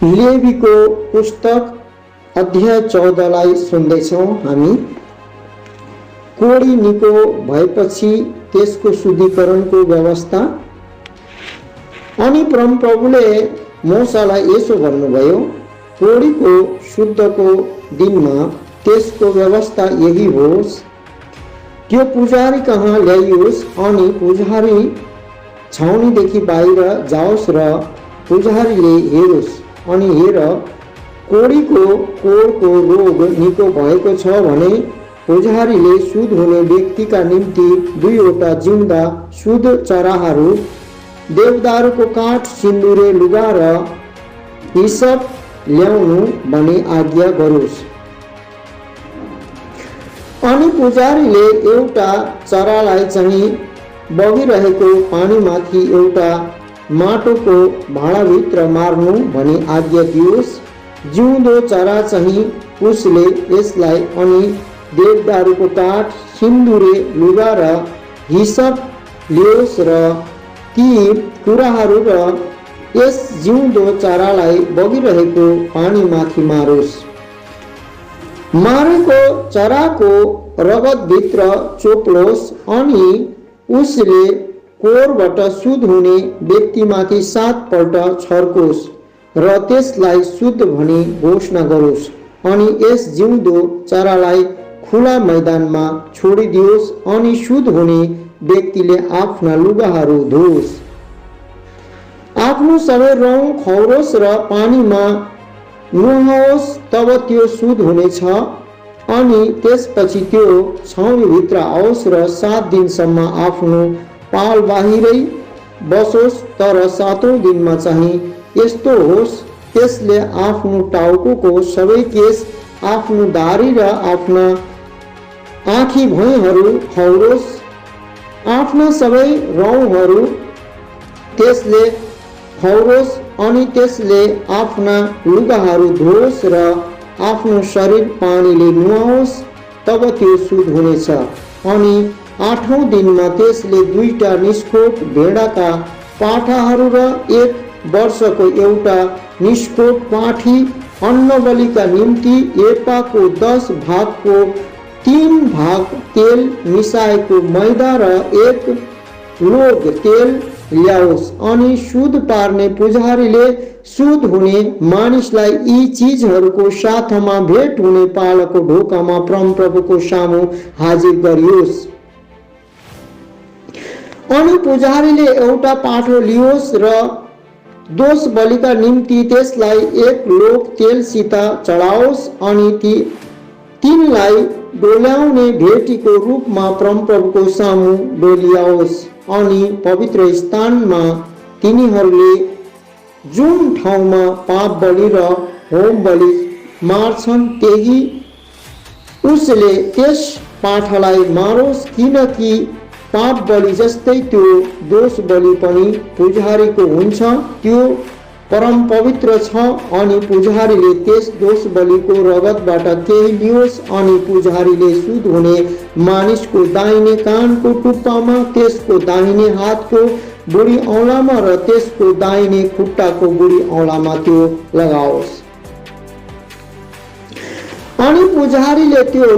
लेवीको पुस्तक अध्याय 14 लाई सुन्दैछौँ हामी। कोडी निको भएपछि त्यसको शुद्धिकरणको व्यवस्था। अनि परमप्रभुले मोसालाई यसो भन्नुभयो, कोडीको शुद्धको दिनमा त्यसको व्यवस्था यही होस्, त्यो पुजारी कहाँ ल्याइयोस् अनि पुजारी छाउनीदेखि बाहिर जाओस् र पुजारीले हेरोस् अनि हेर कोडीको कोडको रोग निको भएको छ भने पुजारीले शुद्ध हुने व्यक्तिका निम्ति 2वटा जिउँदा शुद्ध चराहरू, देवदारुको काठ, सिन्दुरे लुगा र हिसप ल्याउनु भनी आज्ञा गरोस्। अनि पुजारीले एउटा चरालाई चाहिँ बगिरहेको पानीमाथि एउटा माटोको भाँडाभित्र मार्नु भनी आज्ञा दियोस्। जिउँदो चरा चाहिँ उसले यसलाई अनि देवदारुको काठ, सिन्दुरे लुगा र हिसप ल्याओस् र ती कुराहरू र यस जिउँदो चरालाई बगिरहेको पानीमाथि मारोस्। मारेको चराको रगतभित्र चोप्लोस् अनि उसले कोरबाट शुद्ध हुने व्यक्तिमाथि 7 पल्ट छर्कोस् र त्यसलाई शुद्ध भनी घोषणा गरोस्। अनि यस जिउँदो चरालाई खुला मैदानमा छोडिदियोस् अनि शुद्ध हुने व्यक्तिले आफ्ना लुगाहरू धोस्, आफ्नो सबै रौँ खौरोस् र पानीमा नुहाओस्, तब त्यो शुद्ध हुनेछ। अनि त्यसपछि त्यो छाउनीभित्र आओस् र 7 दिनसम्म आफ्नो पाल बाहिरै बसोस्। तर 7औं दिनमा चाहिँ यस्तो होस्, त्यसले आफ्नो टाउको सबै केस, आफ्नो दारी र आफ्ना आँखी भुइँहरू खौरोस्, आफ्ना सबै रौँहरू त्यसले खौरोस् अनि त्यसले आफ्ना लुगाहरू धोस् र आफ्नो शरीर पानीले नुहाओस्, तब त्यो शुद्ध हुनेछ। अनि 8औं दिनमा त्यसले 2टा निष्कोट भेडाका पाठाहरू र 1 वर्षको एउटा निष्कोट पाठी अन्नबलिका निम्ति एपाको 10 भागको 3 भाग तेल मिसाएको मैदा र 1 लोग तेल ल्याओस्। अनि शुद्ध पार्ने पुजारीले शुद्ध हुने मानिसलाई यी चीजहरूको साथमा भेट हुने पालको ढोकामा परमप्रभुको सामु हाजिर गरियोस्। अनि पुजारीले एउटा पाठो लियोस् र दोष बलिका निम्ति त्यसलाई 1 लोग तेलसित चढाओस् अनि तिनलाई डोल्याउने भेटीको रूपमा परमप्रभुको सामु डोल्याओस्। अनि पवित्र स्थानमा तिनीहरूले जुन ठाउँमा पाप बलि र होम बलि मार्छन् त्यही उसले त्यस पाठलाई मारोस्, किनकि पाप बलि जस्तै त्यो दोष बलि पनि पुजारीको हुन्छ, त्यो परम पवित्र छ। अनि पुजारीले त्यस दोष बलिको रगतबाट केही लियोस् अनि पुजारीले शुद्ध हुने मानिसको दाहिने कानको टुप्पामा, त्यसको दाहिने हातको बुढी औँलामा र त्यसको दाहिने खुट्टाको बुढी औँलामा त्यो लगाओस्। अनि पुजारीले त्यो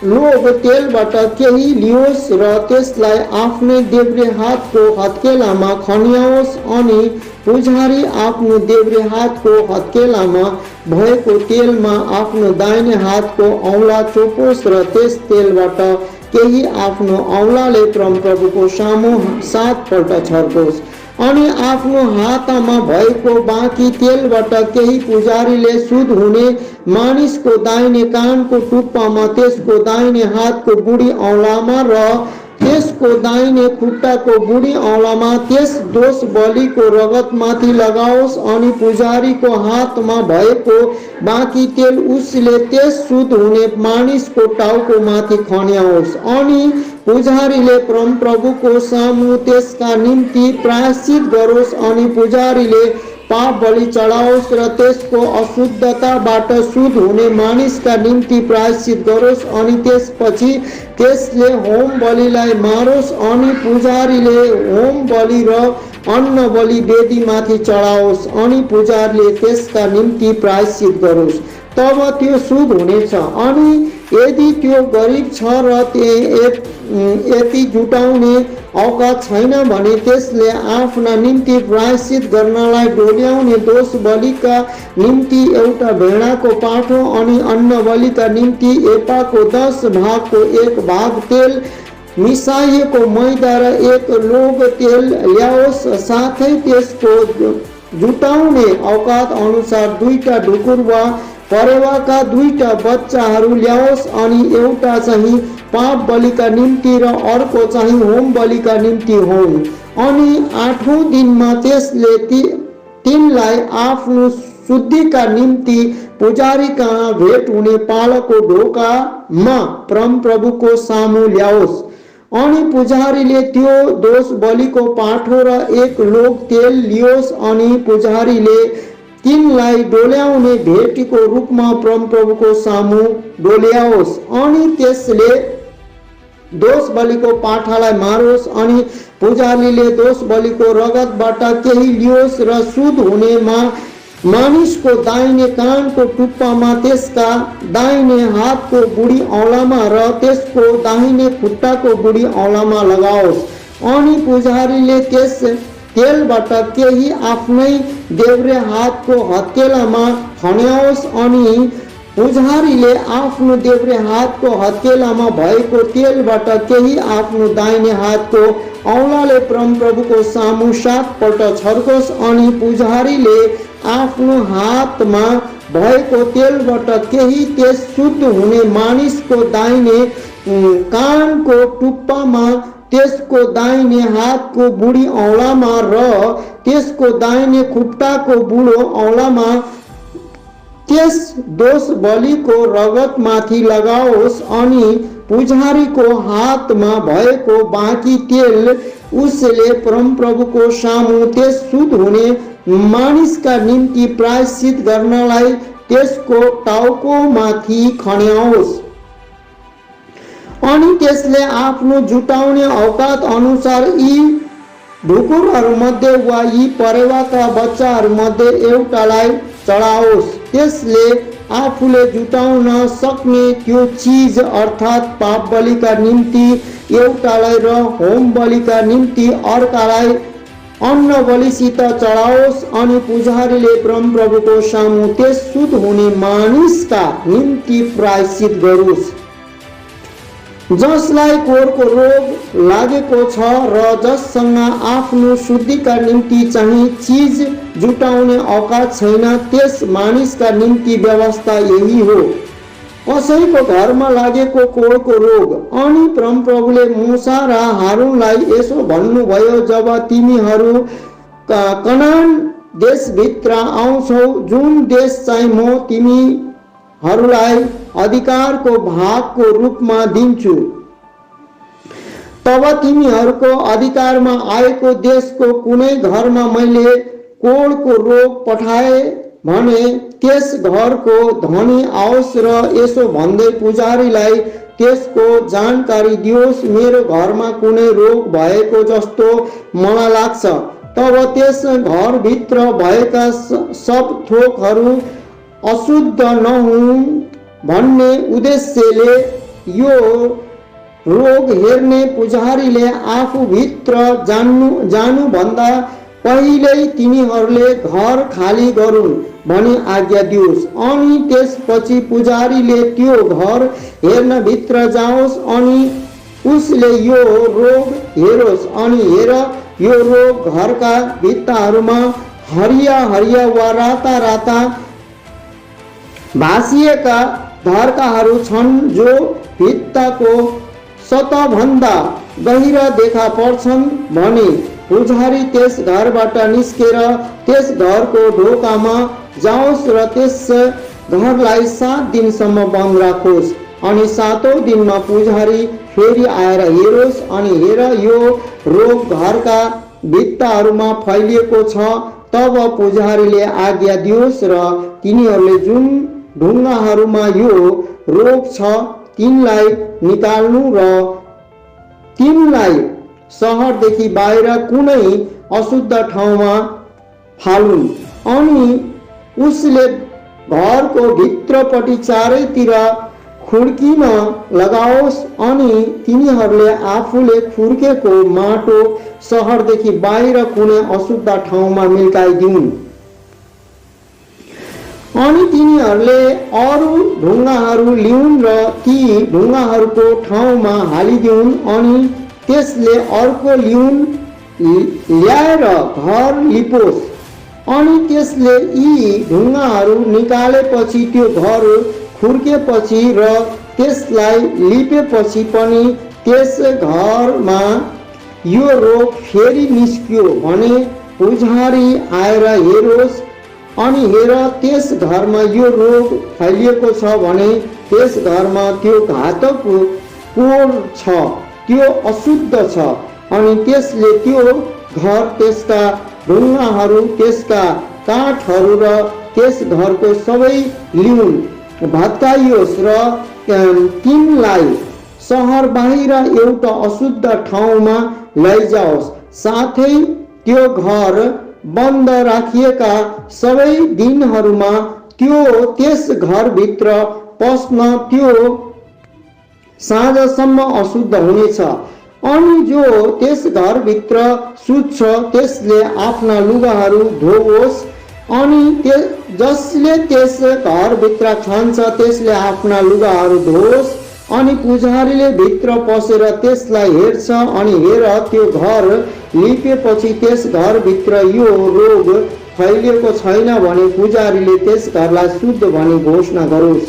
लोग तेलबाट केही लियोस् र त्यसलाई आफ्नै देब्रे हातको हत्केलामा खन्याओस्। अनि पुजारी आफ्नो देब्रे हातको हत्केलामा भएको तेलमा आफ्नो दाहिने हातको औँला चोपोस् र त्यस तेलबाट केही आफ्नो औँलाले परमप्रभुको सामु 7 पल्ट छर्कोस्। अनि आफ्नो हातमा भएको बाँकी तेलबाट केही पुजारीले शुद्ध हुने मानिसको दाहिने कानको टुप्पामा, त्यसको दाहिने हातको बुढी औँलामा र त्यसको दाहिने खुट्टाको बुढी औँलामा त्यस दोष बलिको रगतमाथि लगाओस्। अनि पुजारीको हातमा भएको बाँकी तेल उसले त्यस शुद्ध हुने मानिसको टाउको माथि खन्याओस्। अनि पुजारीले परमप्रभुको सामु त्यसका निम्ति प्रायश्चित गरोस्। अनि पुजारीले पाप बलि चढाओस् र त्यसको अशुद्धताबाट शुद्ध हुने मानिसका निम्ति प्रायश्चित गरोस्। अनि त्यसपछि त्यसले होम बलिलाई मारोस्। अनि पुजारीले होम बलि र अन्न बलि वेदीमाथि चढाओस् अनि पुजारीले त्यसका निम्ति प्रायश्चित गरोस्, तब त्यो शुद्ध हुनेछ। अनि यदि त्यो गरिब छ र यति जुटाउने औकात छैन भने त्यसले आफ्ना निम्ति प्रायश्चित गर्नलाई डोल्याउने दोष बलिका निम्ति एउटा भेडाको पाठो अनि अन्न बलिका निम्ति एपाको 10 भागको 1 भाग तेल मिसाइएको मैदा र 1 लोग तेल ल्याओस्। साथै त्यसको जुटाउने औकात अनुसार 2टा ढुकुर वा परेवाका 2टा बच्चाहरू ल्याओस् अनि एउटा चाहिँ पाप बलिका निम्ति र अर्को चाहिँ होम बलिका निम्ति हुन्। अनि 8औं दिनमा त्यसले तिनलाई आफ्नो शुद्धिका निम्ति पुजारी कहाँ भेट हुने पालको ढोकामा परमप्रभुको सामु ल्याओस्। अनि पुजारीले त्यो दोष बलिको पाठो र 1 लोग तेल लियोस् अनि पुजारीले तिनलाई डोल्याउने भेटीको रूपमा परमप्रभुको सामु डोल्याओस्। अनि त्यसले दोष बलिको पाठालाई मारोस् अनि पुजारीले दोष बलिको रगतबाट केही लियोस् र शुद्ध हुनेमा मानिसको दाहिने कानको टुप्पामा, त्यसका दाहिने हातको बुढी औँलामा र त्यसको दाहिने खुट्टाको बुढी औँलामा लगाओस्। अनि पुजारीले त्यस तेलबाट केही आफ्नै देब्रे हातको हत्केलामा खन्याओस् अनि पुजारीले आफ्नो देब्रे हातको हत्केलामा भएको तेलबाट केही आफ्नो दाहिने हातको औँलाले परमप्रभुको सामु 7 पल्ट छर्कोस्। अनि पुजारीले आफ्नो हातमा भएको तेलबाट केही त्यस शुद्ध हुने मानिसको दाहिने कानको टुप्पामा, त्यसको दाहिने हातको बुढी औँलामा र त्यसको दाहिने खुट्टाको बुढो औँलामा त्यस दोष बलिको रगतमाथि लगाओस्। अनि पुजारीको हातमा भएको बाँकी तेल उसले परमप्रभुको सामु त्यस शुद्ध हुने मानिसका निम्ति प्रायश्चित गर्नलाई त्यसको टाउकोमाथि खन्याओस्। अनि त्यसले आफ्नो जुटाउने औकात अनुसार यी ढुकुरहरूमध्ये वा यी परेवाका बच्चाहरूमध्ये एउटालाई चढाओस्। त्यसले आफूले जुटाउन सक्ने त्यो चीज अर्थात् पाप बलिका निम्ति एउटालाई र होम बलिका निम्ति अर्कालाई अन्न बलिसित चढाओस्। अनि पुजारीले परमप्रभुको सामु त्यस शुद्ध हुने मानिसका निम्ति प्रायश्चित गरोस् जसलाई कोरको रोग लागेको छ र जससँग आफ्नो शुद्धिका निम्ति चाहिँ चीज जुटाउने औकात छैन, त्यस मानिसका निम्ति व्यवस्था यही हो। कसैको घरमा लागेको कोरको रोग। अनि परमप्रभुले मूसा र हारूनलाई यसो भन्नुभयो, जब तिमीहरू कनान देशभित्र आउँछौ, जुन देश चाहिँ म तिमीहरूलाई अधिकारको भागको रूपमा दिन्छु, तब तिमीहरूको अधिकारमा आएको देशको कुनै घरमा मैले कोढको रोग पठाए भने त्यस घरको धनी आओस् र यसो भन्दै पुजारीलाई त्यसको जानकारी दियोस्, मेरो घरमा कुनै रोग भएको जस्तो मलाई लाग्छ। तब त्यस घरभित्र भएका सब थोकहरू अशुद्ध नहुन् भन्ने उद्देश्यले यो रोग हेर्ने पुजारीले आफूभित्र जानुभन्दा पहिल्यै तिनीहरूले घर खाली गरून् भनी आज्ञा दियोस्। अनि त्यसपछि पुजारीले त्यो घर हेर्न भित्र जाओस् अनि उसले यो रोग हेरोस्। अनि हेर, यो रोग घरका भित्ताहरूमा हरिया हरिया वा राता राता भाँसिएका धर्काहरू छन्, जो भित्ताको सतहभन्दा गहिरा देखा पर्छन् भने पुजारी त्यस घरबाट निस्केर त्यस घरको ढोकामा जाओस् र त्यस घरलाई 7 दिनसम्म बन्द राखोस्। अनि 7औं दिनमा पुजारी फेरि आएर हेरोस् अनि हेर, यो रोग घरका भित्ताहरूमा फैलिएको छ। तब पुजारीले आज्ञा दियोस् र तिनीहरूले जुन ढुङ्गाहरूमा यो रोग छ तिनलाई निकाल्नु र तिनलाई शहरदेखि बाहिर कुनै अशुद्ध ठाउँमा फालुन् अनि उसले घरको भित्रपट्टि चारैतिर खुड्किन लगाओस् अनि तिनीहरूले आफूले खुर्केको माटो शहरदेखि बाहिर कुनै अशुद्ध ठाउँमा मिल्काइदिउन्। अनि तिनीहरूले अरू ढुङ्गाहरू लिउन् र ती ढुङ्गाहरूको ठाउँमा हालिदिउन् अनि त्यसले अर्को ल्याएर घर लिपोस्। अनि त्यसले यी ढुङ्गाहरू निकालेपछि त्यो घर खुर्केपछि र त्यसलाई लिपेपछि पनि त्यस घरमा यो रोग फेरि निस्क्यो भने पुजारी आएर हेरोस् अनि हेर त्यस घरमा यो रोग फैलिएको छ भने त्यस घरमा त्यो घातक कोर छ, त्यो अशुद्ध छ अनि त्यसले त्यो घर, त्यसका ढुङ्गाहरू, त्यसका काठहरू र त्यस घरको सबै लिउन्, भत्काइयोस् र तिनलाई सहर बाहिर एउटा अशुद्ध ठाउँमा लैजाओस्। साथै त्यो घर बन्द राखिएका सबै दिनहरूमा त्यो त्यस घरभित्र पस्न त्यो साँझसम्म अशुद्ध हुनेछ। अनि जो त्यस घरभित्र सुत्छ त्यसले आफ्ना लुगाहरू धोओस् अनि जसले त्यस घरभित्र खान्छ त्यसले आफ्ना लुगाहरू धोओस्। अनि पुजारीले भित्र पसेर त्यसलाई हेर्छ अनि हेर त्यो घर लिपेपछि त्यस घरभित्र यो रोग फैलिएको छैन भने पुजारीले त्यस घरलाई शुद्ध भनी घोषणा गरोस्,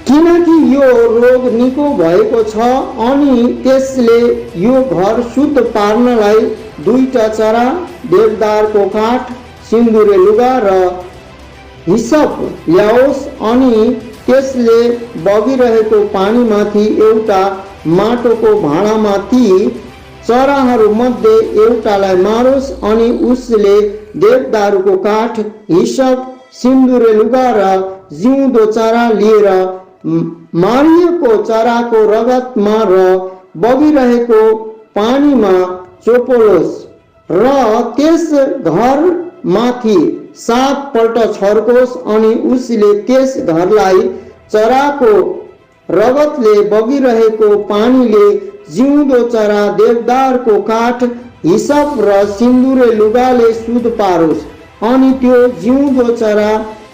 किनकि यो रोग निको भएको छ। अनि त्यसले यो घर शुद्ध पार्नलाई 2टा चरा, देवदारको काठ, सिन्दुरे लुगा र हिसप ल्याओस्। अनि त्यसले बगिरहेको पानीमाथि एउटा माटोको भाँडामा ती चराहरूमध्ये एउटालाई मारोस् अनि उसले देवदारुको काठ, हिसप, सिन्दुरे लुगा र जिउँदो चरा लिएर मारिएको चराको रगतमा र बगिरहेको पानीमा चोपोलोस् र त्यस घर माथि 7 पल्ट छर्कोस्। अनि उसले त्यस घरलाई चराको रगतले, बगिरहेको पानीले, जिउँदो चरा, देवदारको काठ, हिसप र सिन्दुरे लुगाले शुद्ध पारोस्। अनि त्यो जिउँदो चरा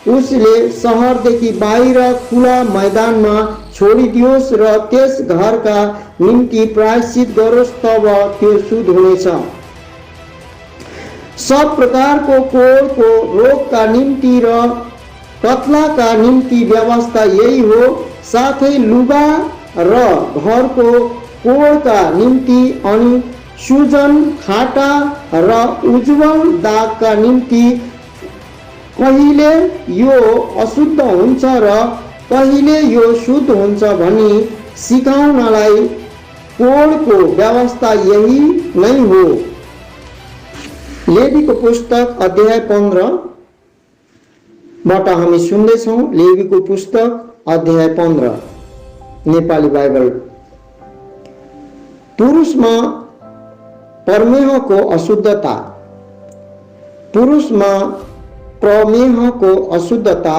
उसले सहरदेखि बाहिर खुला मैदानमा छोडिदियोस् र त्यस घरका निम्ति प्रायश्चित गरोस्, तब त्यो शुद्ध हुनेछ। सब प्रकारको कोढको रोगका निम्ति र कत्लाका निम्ति व्यवस्था यही हो। साथै लुगा र घरको कोढका निम्ति अनि सुजन, खाटा र उज्जवल दागका निम्ति कहिले यो अशुद्ध हुन्छ र कहिले यो शुद्ध हुन्छ भनी सिकाउनलाई कोढको व्यवस्था यही नै हो। लेवीको पुस्तक अध्याय 15 बाट हामी सुन्दैछौँ। लेवीको पुस्तक अध्याय 15 नेपाली बाइबल। पुरुषमा प्रमेहको अशुद्धता। पुरुषमा प्रमेहको अशुद्धता।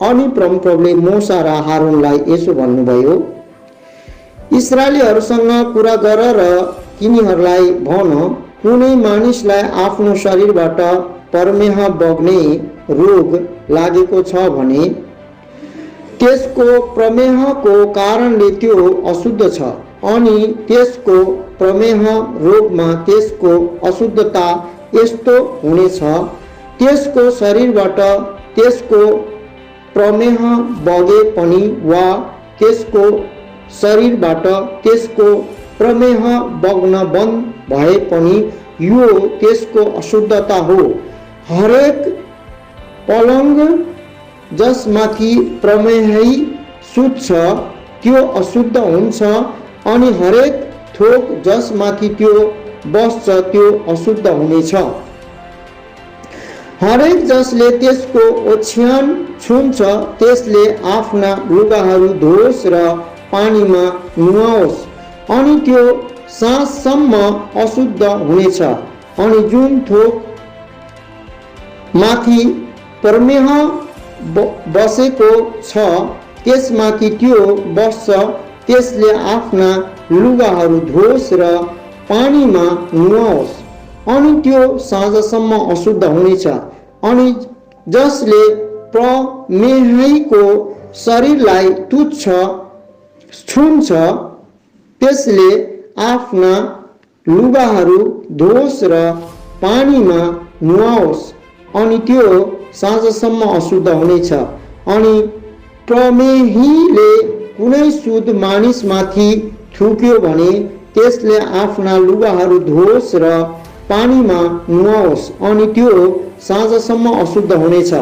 अनि परमप्रभुले मूसा र हारूनलाई यसो भन्नुभयो, इस्राएलीहरूसँग कुरा गर र तिनीहरूलाई भन, कुनै मानिसलाई आफ्नो शरीरबाट प्रमेह बग्ने रोग लागेको छ भने त्यसको प्रमेहको कारणले त्यो अशुद्ध छ अनि त्यसको प्रमेह रोगमा त्यसको अशुद्धता यस्तो हुनेछ, त्यसको शरीरबाट त्यसको प्रमेह बगे पनि वा त्यसको शरीरबाट त्यसको प्रमेह बग्न बन्द भए पनि यो त्यसको अशुद्धता हो। हरेक पलंग जसमाथि प्रमेहै सुत्छ त्यो अशुद्ध हुन्छ अनि हरेक थोक जसमाथि त्यो बस्छ त्यो अशुद्ध हुनेछ। हरेक जसले त्यसको ओछ्यान छुन्छ त्यसले आफ्ना लुगाहरू धोस् र पानीमा नुहाओस् अनि त्यो साँझसम्म अशुद्ध हुनेछ। अनि जुन थोक माथि प्रमेह बसेको छ त्यसमाथि त्यो बस्छ, त्यसले आफ्ना लुगाहरू धोस् र पानीमा नुहाओस्, अनि त्यो साँझसम्म अशुद्ध हुनेछ। अनि जसले प्रमेहीको शरीरलाई तुच्छ छुन्छ त्यसले आफ्ना लुगाहरू धोस् र पानीमा नुहाओस्, अनि त्यो साँझसम्म अशुद्ध हुनेछ। अनि प्रमेहीले कुनै शुद्ध मानिसमाथि थुक्यो भने त्यसले आफ्ना लुगाहरू धोस् र पानीमा नुहाओस्, अनि त्यो साँझसम्म अशुद्ध हुनेछ।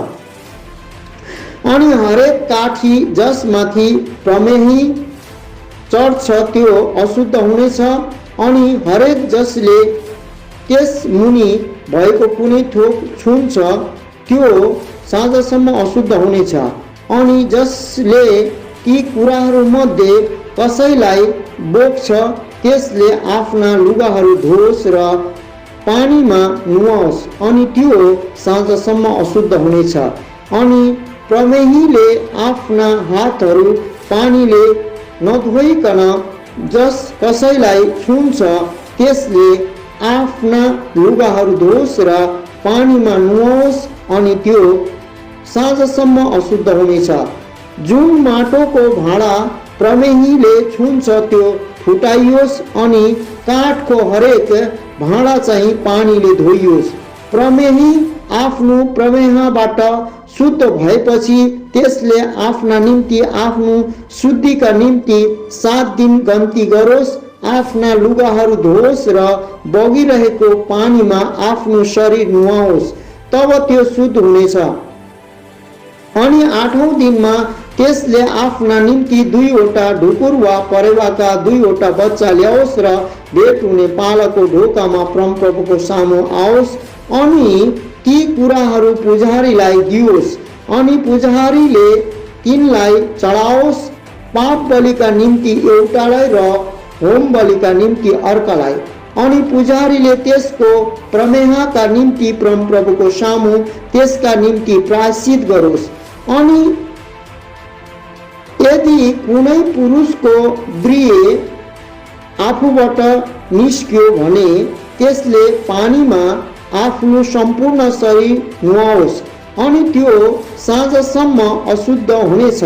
अनि हरेक काठी जसमाथि प्रमेही चढ्छ त्यो अशुद्ध हुनेछ। अनि हरेक जसले त्यस मुनि भएको कुनै थोक छुन्छ त्यो साँझसम्म अशुद्ध हुनेछ। अनि जसले ती कुराहरूमध्ये कसैलाई बोक्छ त्यसले आफ्ना लुगाहरू धोस् र पानीमा नुहाओस्, अनि त्यो साँझसम्म अशुद्ध हुनेछ। अनि प्रमेहीले आफ्ना हातहरू पानीले नधोइकन जस कसैलाई छुन्छ त्यसले आफ्ना लुगाहरू धोस् र पानीमा नुहाओस्, अनि त्यो साँझसम्म अशुद्ध हुनेछ। जुन माटोको भाँडा प्रमेहीले छुन्छ त्यो फुटाइयोस्, अनि काठको हरेक भाँडा चाहिँ पानीले धोइयोस्। प्रमेही आफ्नो प्रमेहबाट शुद्ध भएपछि त्यसले आफ्ना निम्ति आफ्नो शुद्धिका निम्ति 7 दिन गन्ती गरोस्, आफ्ना लुगाहरू धोस् र बगिरहेको पानीमा आफ्नो शरीर नुहाओस्, तब त्यो शुद्ध हुनेछ। अनि 8औं दिनमा त्यसले आफ्ना निम्ति 2वटा ढुकुर वा परेवाका 2वटा बच्चा ल्याओस् र भेट हुने पालाको ढोकामा परमप्रभुको सामु आओस्, अनि ती कुराहरू पुजारीलाई दियोस्। अनि पुजारीले तिनलाई चढाओस्, पाप बलिका निम्ति एउटालाई र होम बलिका निम्ति अर्कालाई। अनि पुजारीले त्यसको प्रमेहका निम्ति परमप्रभुको सामु त्यसका निम्ति प्रायश्चित गरोस्। अनि यदि कुनै पुरुषको ब्रिय आफूबाट निस्क्यो भने त्यसले पानीमा आफ्नो सम्पूर्ण शरीर नुहाओस्, अनि त्यो साँझसम्म अशुद्ध हुनेछ।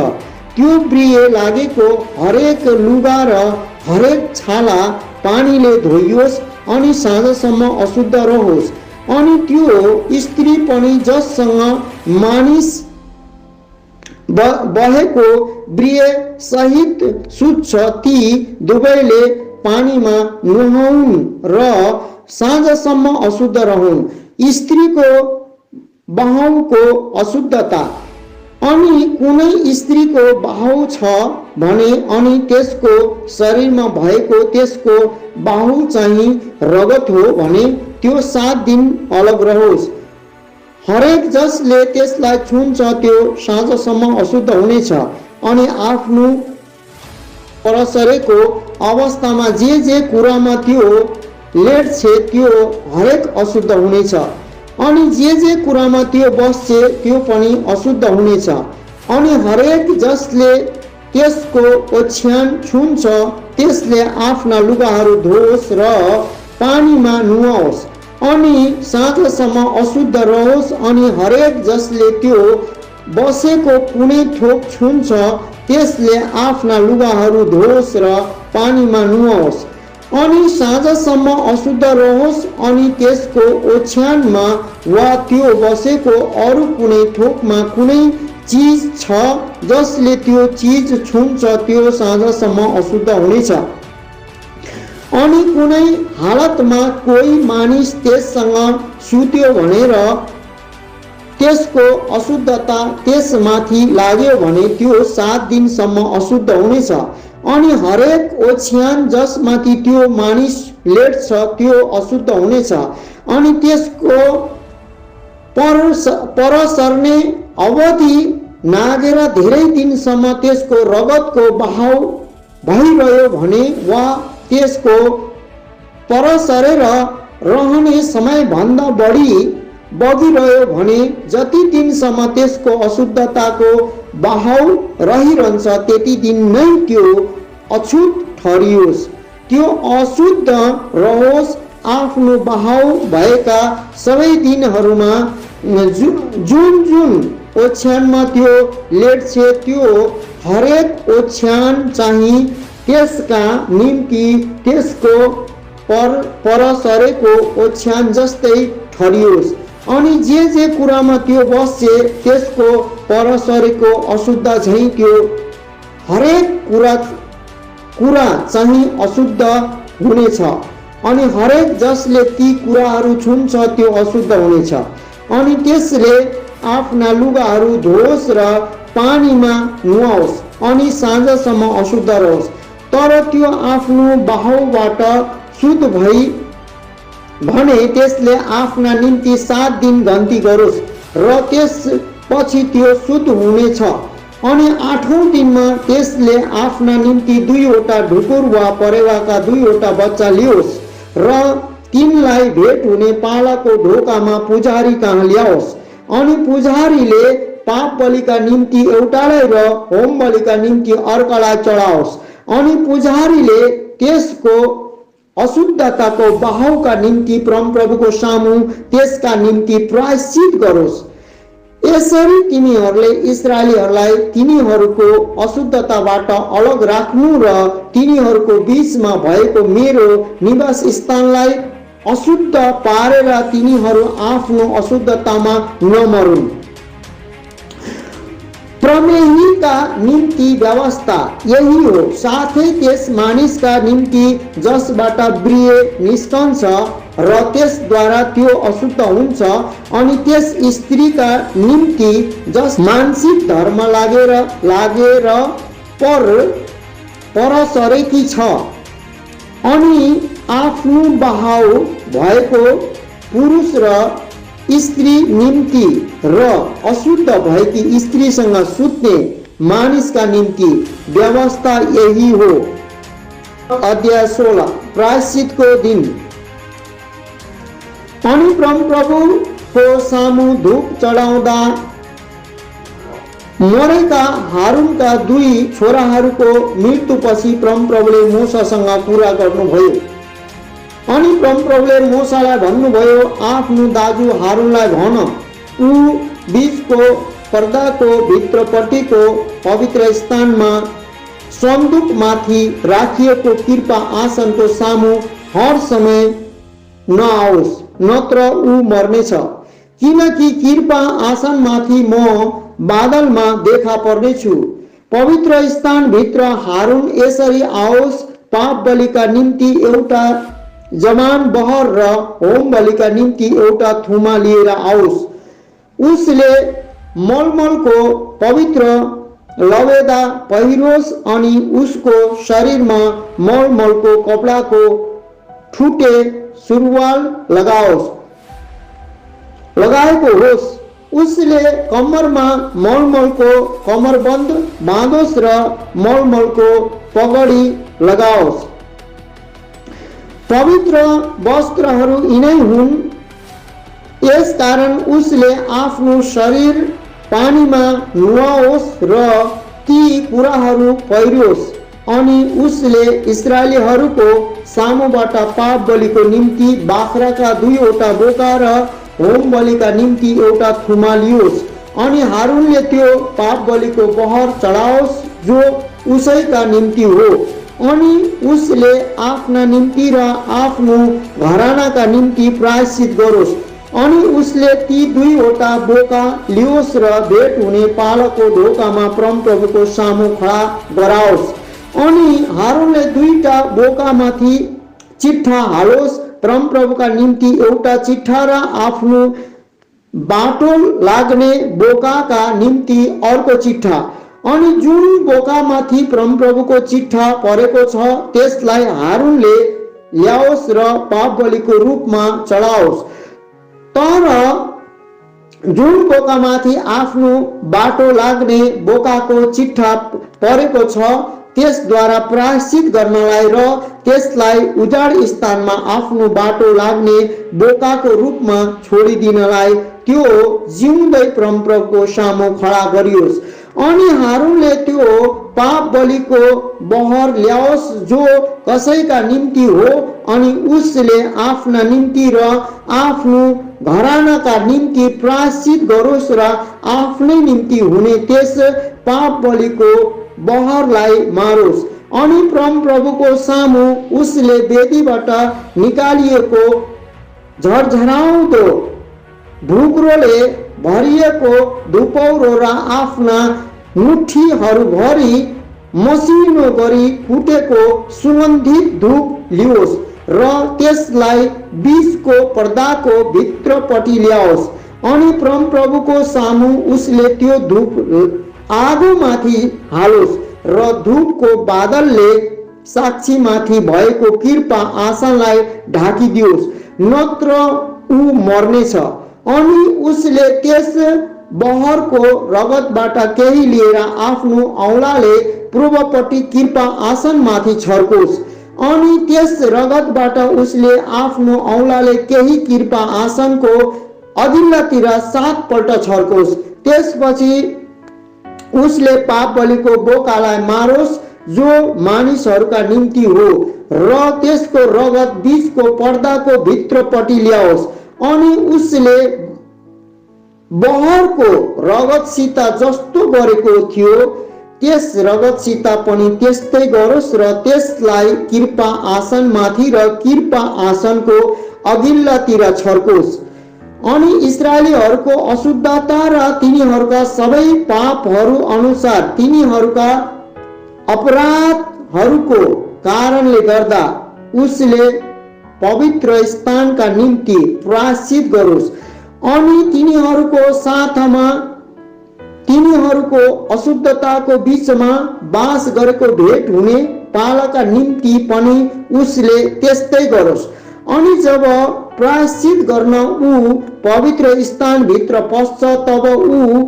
त्यो ब्रिय लागेको हरेक लुगा र हरेक छाला पानीले धोइयोस्, अनि साँझसम्म अशुद्ध रहोस्। अनि त्यो स्त्री पनि जससँग मानिस बहेको ब्रिय सहित सुत्छ ती दुवैले पानीमा नुहाउन् र साँझसम्म अशुद्ध रहन्। स्त्रीको बाहुको अशुद्धता। अनि कुनै स्त्रीको बाहु छ भने अनि त्यसको शरीरमा भएको त्यसको बाहु चाहिँ रगत हो भने त्यो 7 दिन अलग रहोस्। हरेक जसले त्यसलाई छुन्छ त्यो साँझसम्म अशुद्ध हुनेछ। अनि आफ्नो परसरेको अवस्थामा जे कुरामा त्यो लेट्छ त्यो हरेक अशुद्ध हुनेछ। अनि जे कुरामा त्यो बस्छ त्यो पनि अशुद्ध हुनेछ। अनि हरेक जसले त्यसको ओछ्यान छुन्छ त्यसले आफ्ना लुगाहरू धोस् र पानीमा नुहाओस्, अनि साँझसम्म अशुद्ध रहोस्। अनि हरेक जसले त्यो बसेको कुनै थोक छुन्छ त्यसले आफ्ना लुगाहरू धोस् र पानीमा नुहाओस्, अनि साँझसम्म अशुद्ध रहोस्। अनि त्यसको ओछ्यानमा वा त्यो बसेको अरू कुनै थोकमा कुनै चीज छ जसले त्यो चीज छुन्छ त्यो साँझसम्म अशुद्ध हुनेछ। अनि कुनै हालतमा कोही मानिस त्यससँग सुत्यो भनेर त्यसको अशुद्धता त्यसमाथि लाग्यो भने त्यो 7 दिनसम्म अशुद्ध हुनेछ। अनि हरेक ओछ्यान जसमाथि त्यो मानिस लेट्छ त्यो अशुद्ध हुनेछ। अनि त्यसको पर सर्ने अवधि नागेर धेरै दिनसम्म त्यसको रगतको बहाव भइरह्यो भने वा त्यसको पर सरेर रहने समयभन्दा बढी बगिरह्यो भने जति दिनसम्म त्यसको अशुद्धताको बहाउ रहिरहन्छ त्यति दिन नै त्यो अछुत ठहरियोस्। त्यो अशुद्ध रहोस्। आफ्नो बहाउ भएका सबै दिनहरूमा जुन जुन ओछ्यानमा त्यो लेट्छ त्यो हरेक ओछ्यान चाहिँ त्यसका निम्ति त्यसको परसरेको ओछ्यान जस्तै ठहरियोस्। अनि जे कुरामा त्यो बस्छ त्यसको परसरेको अशुद्ध झैँ त्यो हरेक कुरा चाहिँ अशुद्ध हुनेछ। अनि हरेक जसले ती कुराहरू छुन्छ त्यो अशुद्ध हुनेछ। अनि त्यसले आफ्ना लुगाहरू धोओस् र पानीमा नुहाओस् अनि साँझसम्म अशुद्ध रहोस्। तर त्यो आफ्नो बहाउबाट शुद्ध भई भने त्यसले आफ्ना निम्ति 7 दिन गन्ती गरोस् र त्यसपछि त्यो शुद्ध हुनेछ। अनि 8औं दिनमा त्यसले आफ्ना निम्ति 2वटा ढुकुर वा परेवाका 2वटा बच्चा लियोस् र तिनलाई भेट हुने पालाको ढोकामा पुजारी कहाँ ल्याओस्। अनि पुजारीले पाप बलिका निम्ति एउटालाई र होम बलिका निम्ति अर्कालाई चढाओस्। अनि पुजारीले त्यसको अशुद्धताको बहाउका निम्ति परमप्रभुको सामु त्यसका निम्ति प्रायश्चित गरोस्। यसरी तिमीहरूले इस्राएलीहरूलाई तिनीहरूको अशुद्धताबाट अलग राख्नु र तिनीहरूको बीचमा भएको मेरो निवास स्थानलाई अशुद्ध पारेर तिनीहरू आफ्नो अशुद्धतामा नमरुन्। प्रमेहीका निम्ति व्यवस्था यही हो। साथै त्यस मानिसका निम्ति जसबाट ब्रिय निस्कन्छ र त्यसद्वारा त्यो अशुद्ध हुन्छ। अनि त्यस स्त्रीका निम्ति जस मानसिक धर्म लागेर परसरेकी छ अनि आफ्नो बहाउ भएको पुरुष र स्त्री निम्ति र अशुद्ध भएकी स्त्रीसँग सुत्ने मानिसका निम्ति व्यवस्था यही हो। अध्याय 16 प्रायश्चितको दिन। अनि परमप्रभुको सामु धूप चढाउँदा मरेका हारूनका 2 छोराहरूको मृत्युपछि परमप्रभुले मूसासँग कुरा गर्नुभयो। अनि परमप्रभुले मूसालाई भन्नुभयो, आफ्नो दाजु हारूनलाई भन, ऊ बीचको पर्दाको भित्रपट्टिको पवित्र स्थानमा सन्दुकमाथि राखिएको कृपा आसनको सामु हर समय नआओस्, नत्र ऊ मर्नेछ। किनकि कृपा आसनमाथि म बादलमा देखा पर्नेछु। पवित्र स्थान भित्र हारून यसरी आओस्, पाप बलिका निम्ति एउटा जमान बहर र होम बलिका निम्ति एउटा थुमा लिएर आओस्। उसले मलमलको पवित्र लवेदा पहिरोस् अनि उसको शरीरमा मलमलको कपडाको ठुटे सुरुवाल लगाएको होस्। उसले कम्मरमा मलमलको कमरबन्द बाँधोस् र मलमलको पगडी लगाओस्। पवित्र वस्त्रहरू यिनै हुन्। यसकारण उसले आफ्नो शरीर पानीमा नुहाओस् र ती कुराहरू पहिरोस्। अनि उसले इस्राएलीहरूको सामुबाट पाप बलिको निम्ति बाख्राका 2वटा बोका र होम बलिका निम्ति एउटा थुमा लियोस्। अनि हारूनले त्यो पाप बलिको बहर चढाओस् जो उसैका निम्ति हो। अनि उसले आफ्ना निम्ति र आफ्नो घरानाका निम्ति प्रायश्चित गरोस्। अनि उसले ती 2वटा बोका लियोस् र भेट हुने पालको ढोकामा परमप्रभुको सामु खडा गराओस्। अनि हारूनले 2टा बोकामाथि चिट्ठा हालोस्, परमप्रभुका निम्ति एउटा चिट्ठा र आफ्नो बाटो लाग्ने बोकाका निम्ति अर्को चिट्ठा। अनि जुन बोकामाथि परमप्रभुको चिट्ठा परेको छ त्यसलाई हारूनले ल्याओस् र पाप बलिको रूपमा चढाओस्। तर जुन बोकामाथि आफ्नो बाटो लाग्ने बोकाको चिट्ठा परेको छ त्यसद्वारा प्रायश्चित गर्नलाई र त्यसलाई उजाड स्थानमा आफ्नो बाटो लाग्ने बोकाको रूपमा छोडिदिनलाई त्यो जिउँदै परमप्रभुको सामु खडा गरियोस्। अनि हारूनले त्यो पाप बलिको बहर ल्याओस् जो कसैका निम्ति हो, अनि उसले आफ्ना निम्ति र आफ्नो घरानाका निम्ति प्रायश्चित गरोस् र आफ्नै निम्ति हुने त्यस पाप बलिको बहरलाई मारोस्। अनि परमप्रभुको सामु उसले वेदीबाट निकालिएको झरझराउँदो ढुकुरोले भरिएको धुपौरो र आफ्ना मुठीहरूभरि मसिनो गरी कुटेको सुगन्धित धूप लियोस् र त्यसलाई बीचको पर्दाको भित्रपट्टि ल्याओस्। अनि परमप्रभुको सामु उसले त्यो धूप आगोमाथि हालोस् र धूपको बादलले साक्षीमाथि भएको कृपा आसनलाई ढाकिदियोस्, नत्र ऊ मर्नेछ। अनि उसले त्यस बहरको रगतबाट केही लिएर आफ्नो औँलाले पूर्वपट्टि कृपा आसनमाथि छर्कोस्। अनि त्यस रगतबाट उसले आफ्नो औँलाले केही कृपा आसनको अघिल्लातिर 7 पल्ट छर्कोस्। त्यसपछि उसले पाप बलिको बोकालाई मारोस् जो मानिसहरूका निम्ति हो र त्यसको रगत बीचको पर्दाको भित्रपट्टि ल्याओस्। अनि उसले बहरको रगतसित जस्तो गरेको थियो त्यस रगतसित पनि त्यस्तै गरोस् र त्यसलाई कृपा आसनमाथि र कृपा आसनको अघिल्लातिर छर्कोस्। अनि इस्राएलीहरूको अशुद्धता र तिनीहरूका सबै पापहरू अनुसार तिनीहरूका अपराधहरूको कारणले गर्दा उसले पवित्र स्थानका निम्ति प्रायश्चित गरोस्। अनि तिनीहरूको साथमा तिनीहरूको अशुद्धताको बीचमा बास गरेको भेट हुने पालाका निम्ति पनि उसले त्यस्तै गरोस्। अनि जब प्रायश्चित गर्न ऊ पवित्र स्थान भित्र पस्छ तब ऊ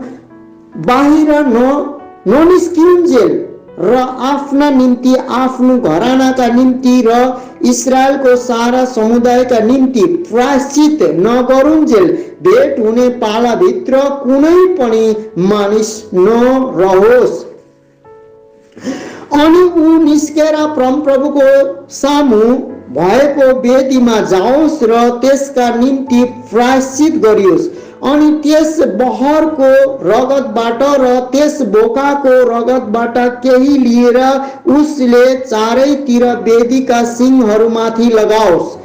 बाहिर ननिस्किउन्जेल र आफ्ना निम्ति, आफ्नो घरानाका निम्ति र इस्राएलको सारा समुदायका निम्ति प्रायश्चित नगरुन्जेल भेट हुने पाला भित्र कुनै पनि मानिस नरहोस्। अनि ऊ निस्केर परमप्रभुको सामु भएको वेदीमा जाओस् र त्यसका निम्ति प्रायश्चित गरियोस्। अनि त्यस बहरको रगतबाट र त्यस बोकाको रगतबाट केही लिएर उसले चारैतिर वेदीका सिंहहरूमाथि लगाओस्।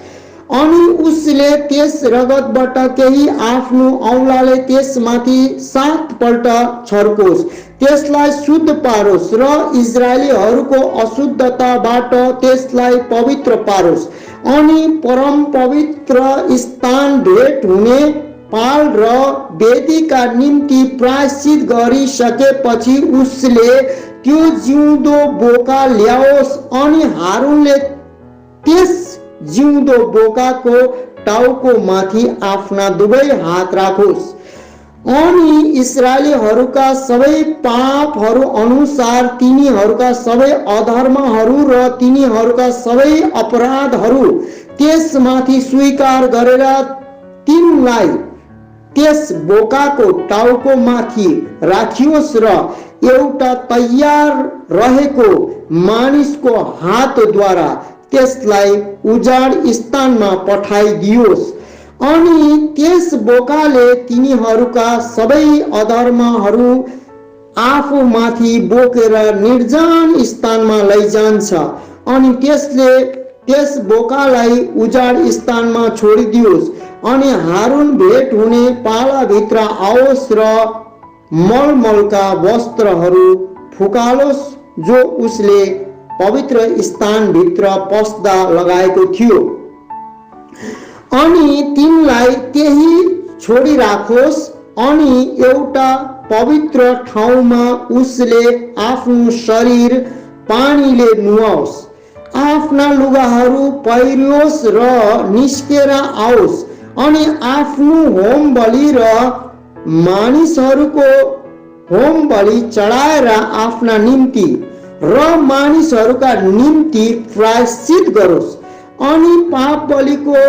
अनि उसले त्यस रगतबाट केही आफ्नो औँलाले त्यसमाथि 7 पल्ट छर्कोस्, त्यसलाई शुद्ध पारोस् र इस्राएलीहरूको अशुद्धताबाट त्यसलाई पवित्र पारोस्। अनि परम पवित्र स्थान भेट हुने पाल र वेदीका निम्ति प्रायश्चित गरिसकेपछि उसले त्यो जिउँदो बोका ल्याओस्। अनि हारूनले त्यस जिउँदो बोकाको टाउको माथि आफ्ना दुवै हात राखोस्। अनि इस्राएलीहरूका सबै पापहरू अनुसार तिनीहरूका सबै अधर्महरू र तिनीहरूका सबै अपराधहरू त्यसमाथि स्वीकार गरेर तिनलाई त्यस बोकाको टाउको माथि राखियोस् र एउटा तयार रहेको मानिसको हातद्वारा त्यसलाई उजाड स्थानमा पठाइदियोस्। अनि त्यस बोकाले तिनीहरूका सबै अधर्महरू आफूमाथि बोकेर निर्जन स्थानमा लैजान्छ। अनि त्यसले त्यस बोकालाई उजाड स्थानमा छोडिदियोस्। अनि हारून भेट हुने पालाभित्र आओस् र मलमलका वस्त्रहरू फुकालोस् जो उसले पवित्र स्थानभित्र पस्दा लगाएको थियो। अनि तिनलाई त्यही छोडिराखोस्। अनि एउटा पवित्र ठाउँमा उसले आफ्नो शरीर पानीले नुहाओस्, आफ्ना लुगाहरू पहिरियोस् र निस्केर आओस्। अनि आफ्नो होम बलि र मानिसहरूको होम बलि चढाएर आफ्ना निम्ति र मानिसहरूका निम्ति प्रायश्चित गरोस्। अनि पाप बलिको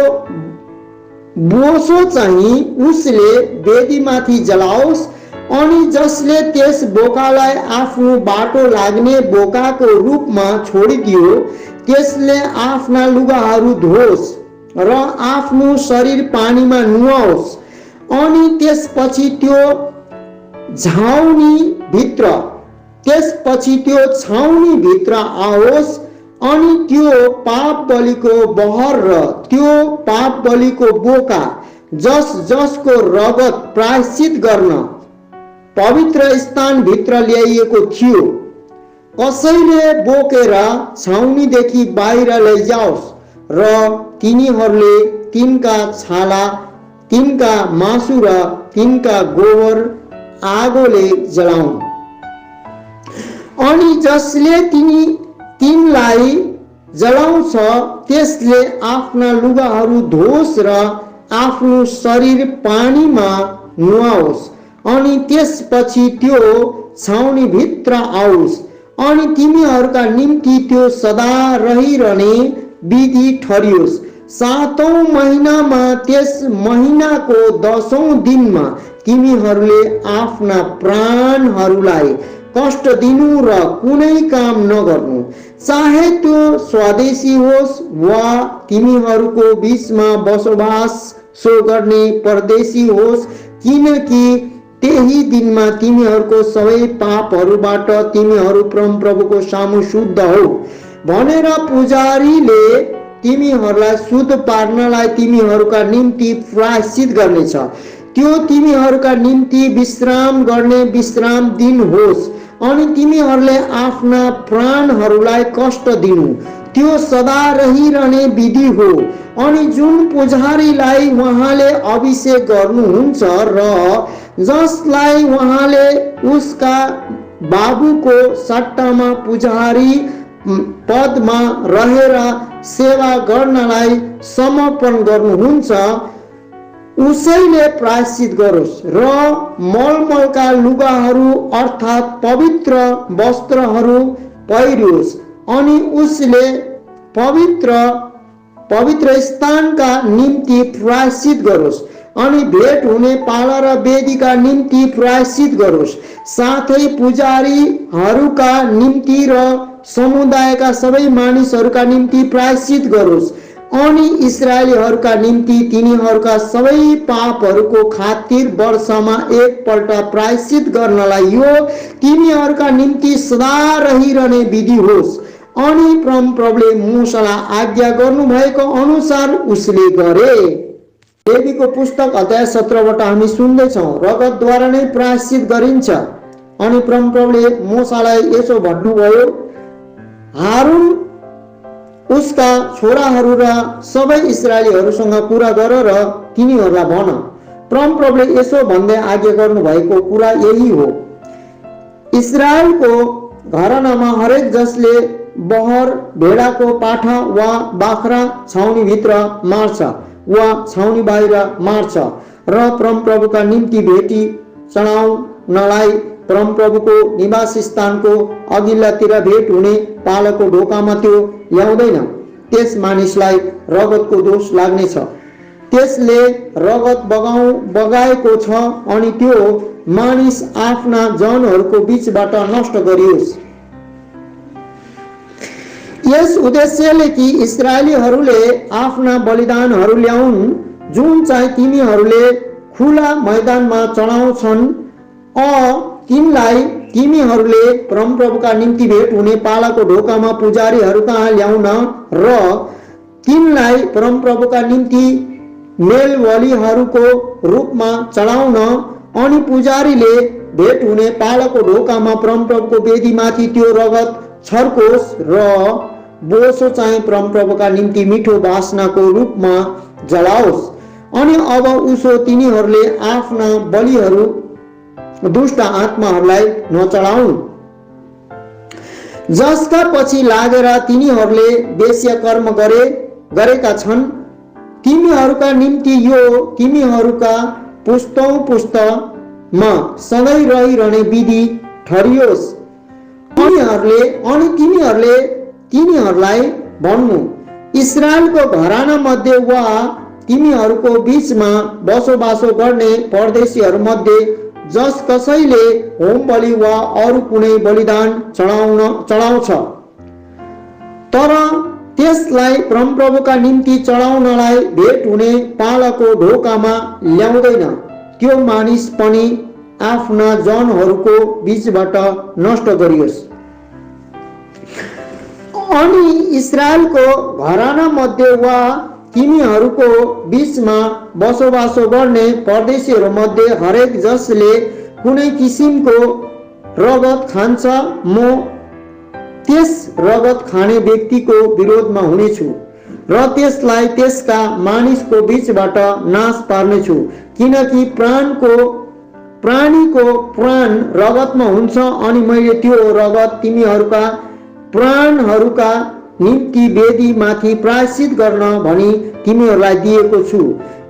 बोसो चाहिँ उसले वेदीमाथि जलाओस्। अनि जसले त्यस बोकालाई आफ्नो बाटो लाग्ने बोकाको रूपमा छोडिदियो त्यसले आफ्ना लुगाहरू धोस् र आफ्नो शरीर पानीमा नुहाओस्। अनि त्यसपछि त्यो छाउनी भित्र आओस्। अनि त्यो पाप बलिको बहर र त्यो पाप बलिको बोका जसको रगत प्रायश्चित गर्न पवित्र स्थान भित्र ल्याइएको थियो कसैले बोकेर छाउनीदेखि बाहिर लैजाओस् र तिनीहरूले तिनका छाला, तिनका मासु र तिनका गोबर आगोले जलाउन्। अनि जसले तिनलाई जलाउँछ त्यसले आफ्ना लुगाहरू धोस् र आफ्नो शरीर पानीमा नुहाओस्। अनि त्यसपछि त्यो छाउनी भित्र आओस्। अनि तिमीहरूका निम्ति त्यो सदा रहिरहने विधि ठहरियोस्। 7औं महिनामा त्यस महिनाको 10औं दिनमा तिमीहरूले आफ्ना प्राणहरूलाई कष्ट दिनु र कुनै काम नगर्नु, चाहे त्यो स्वदेशी होस् वा तिमीहरूको बीचमा बसोबासो गर्ने परदेशी होस्, किनकि त्यही दिनमा तिमीहरूको सबै पापहरूबाट तिमीहरू परमप्रभुको सामु शुद्ध हो भनेर पुजारीले तिमीहरूलाई शुद्ध पार्नलाई तिमीहरूका निम्ति प्रायश्चित गर्नेछ। त्यो तिमीहरूका निम्ति विश्राम गर्ने विश्राम दिन होस्। अनि तिमीहरूले आफ्ना प्राणहरूलाई कष्ट दिनु, त्यो सदा रहिरहने विधि हो। अनि जुन पुजारीलाई उहाँले अभिषेक गर्नुहुन्छ र जसलाई उहाँले उसका बाबुको सट्टामा पुजारी पदमा रहेर सेवा गर्नलाई समर्पण गर्नुहुन्छ, उसैले प्रायश्चित गरोस् र मलमलका लुगाहरू अर्थात् पवित्र वस्त्रहरू पहिरोस्। अनि उसले पवित्र स्थानका निम्ति प्रायश्चित गरोस्। अनि भेट हुने पाला र वेदीका निम्ति प्रायश्चित गरोस्। साथै पुजारीहरूका निम्ति र समुदायका सबै मानिसहरूका निम्ति प्रायश्चित गरोस्। अनि इस्राएलीहरूका निम्ति तिनीहरूका सबै पापहरूको खातिर वर्षमा एकपल्ट प्रायश्चित गर्नलाई यो तिनीहरूका निम्ति सदा रहिरहने विधि होस्। अनि परमप्रभुले मूसालाई आज्ञा गर्नुभएको अनुसार उसले गरे। लेवीको पुस्तक अध्याय 17बाट हामी सुन्दैछौँ, रगतद्वारा नै प्रायश्चित गरिन्छ। अनि परमप्रभुले मूसालाई यसो भन्नुभयो, हारून उसका छोराहरू र सबै इस्राएलीहरूसँग कुरा गर र तिनीहरूलाई भन, परमप्रभुले यसो भन्दै आज्ञा गर्नुभएको कुरा यही हो, इस्राएलको घरानामा हरेक जसले बहर भेडाको पाठा वा बाख्रा छाउनीभित्र मार्छ वा छाउनी बाहिर मार्छ र परमप्रभुका निम्ति भेटी चढाउनलाई परमप्रभुको निवास स्थानको अघिल्लातिर भेट हुने पालको ढोकामा त्यो ल्याउँदैन, त्यस मानिसलाई रगतको दोष लाग्नेछ। त्यसले रगत बगाएको छ अनि त्यो मानिस आफ्ना जनहरूको बीचबाट नष्ट गरियोस्। यस उद्देश्यले कि इस्राएलीहरूले आफ्ना बलिदानहरू ल्याउन्, जुन चाहिँ तिमीहरूले खुला मैदानमा चढाउँछन्, तिनलाई तिमीहरूले परमप्रभुका निम्ति भेट हुने पालाको ढोकामा पुजारीहरू कहाँ ल्याउन र तिनलाई परमप्रभुका निम्ति मेलबलिहरूको रूपमा चढाउन। अनि पुजारीले भेट हुने पालाको ढोकामा परमप्रभुको वेदीमाथि त्यो रगत छर्कोस् र बोसो चाहिँ परमप्रभुका निम्ति मिठो वासनाको रूपमा जलाओस्। अनि अब उसो तिनीहरूले आफ्ना बलिहरू दुष्ट आत्माहरूलाई नचढाउन्, जसका पछि लागेर तिनीहरूले वेश्याकर्म गरेका छन्। तिमीहरूका निम्ति यो तिमीहरूका पुस्तौं पुस्तामा सधैँ रहिरहने विधि ठहरियोस्। तिनीहरूलाई भन्नु, इस्रायलको घराना मध्ये वा तिमीहरूको बीचमा बसोबासो गर्ने परदेशीहरू मध्ये जस कसैले होम बलि वा अरू कुनै बलिदान चढाउँछ तर त्यसलाई परमप्रभुका निम्ति चढाउनलाई भेट हुने पालाको ढोकामा ल्याउँदैन, त्यो मानिस पनि आफ्ना जनहरूको बीचबाट नष्ट गरियोस्। अनि इस्रायलको घराना मध्ये वा तिमीहरूको बीचमा बसोबासो गर्ने परदेशीहरू मध्ये हरेक जसले कुनै किसिमको रगत खान्छ, म त्यस रगत खाने व्यक्तिको विरोधमा हुनेछु र त्यसलाई त्यसका मानिसको बीचबाट नाश पार्नेछु, किनकि प्राणीको प्राण रगतमा हुन्छ अनि मैले त्यो रगत तिमीहरूका प्राणहरूका निम्ति वेदी माथि प्रायश्चित गर्न भनी तिमीहरूलाई दिएको छु,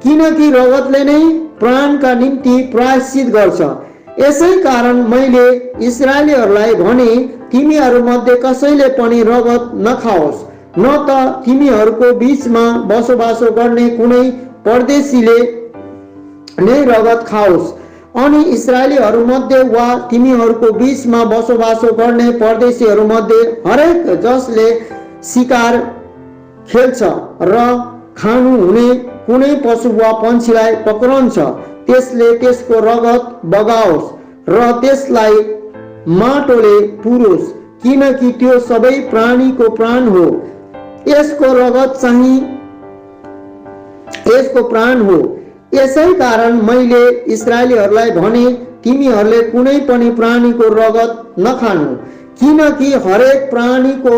किनकि रगतले नै प्राणका निम्ति प्रायश्चित गर्छ। यसै कारण मैले इस्राएलीहरूलाई भने, तिमीहरू मध्ये कसैले पनि रगत नखाओस्, न त तिमीहरूको बीचमा बसोबासो गर्ने कुनै परदेशीले नै रगत खाओस्। अनि इस्राएलीहरू मध्ये वा तिमीहरूको बीचमा बसोबासो गर्ने परदेशीहरू मध्ये हरेक जसले शिकार खेल्छ र खानु हुने कुनै पशु वा पन्छीलाई पक्रन्छ, त्यसले त्यसको रगत बगाओस् र त्यसलाई माटोले पुरोस्, किनकि त्यो सबै प्राणीको प्राण हो। यसको रगत चाहिँ यसको प्राण हो। यसै कारण मैले इस्राएलीहरूलाई भने, तिमीहरूले कुनै पनि प्राणीको रगत नखानु, किनकि हरेक प्राणीको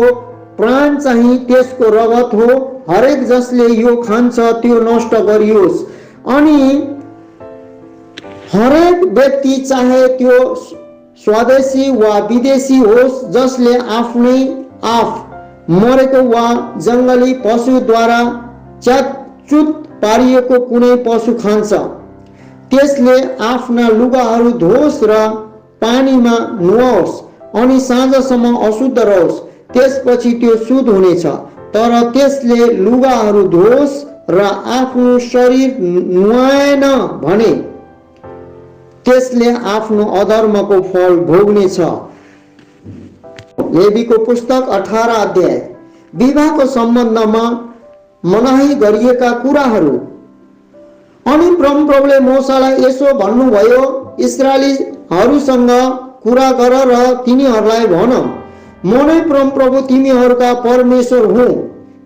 प्राण चाहिँ त्यसको रगत हो। हरेक जसले यो खान्छ त्यो नष्ट गरियोस्। अनि हरेक व्यक्ति चाहे त्यो स्वदेशी वा विदेशी होस्, जसले आफ्नै आफ मरेको वा जङ्गली पशुद्वारा च्यातचुत पारिएको कुनै पशु खान्छ, त्यसले आफ्ना लुगाहरू धोस् र पानीमा नुहाओस् अनि साँझसम्म अशुद्ध रहोस्, त्यसपछि त्यो शुद्ध हुनेछ। तर त्यसले लुगाहरू धोस् र आफ्नो शरीर नुहाएन भने त्यसले आफ्नो अधर्मको फल भोग्नेछ। लेवीको पुस्तक 18 अध्याय। विवाहको सम्बन्धमा मनाही गरिएका कुराहरू। अनि परमप्रभुले मोसालाई यसो भन्नुभयो, इस्राएलीहरूसँग कुरा गर र तिनीहरूलाई भन, म नै परमप्रभु तिमीहरूका परमेश्वर हुँ।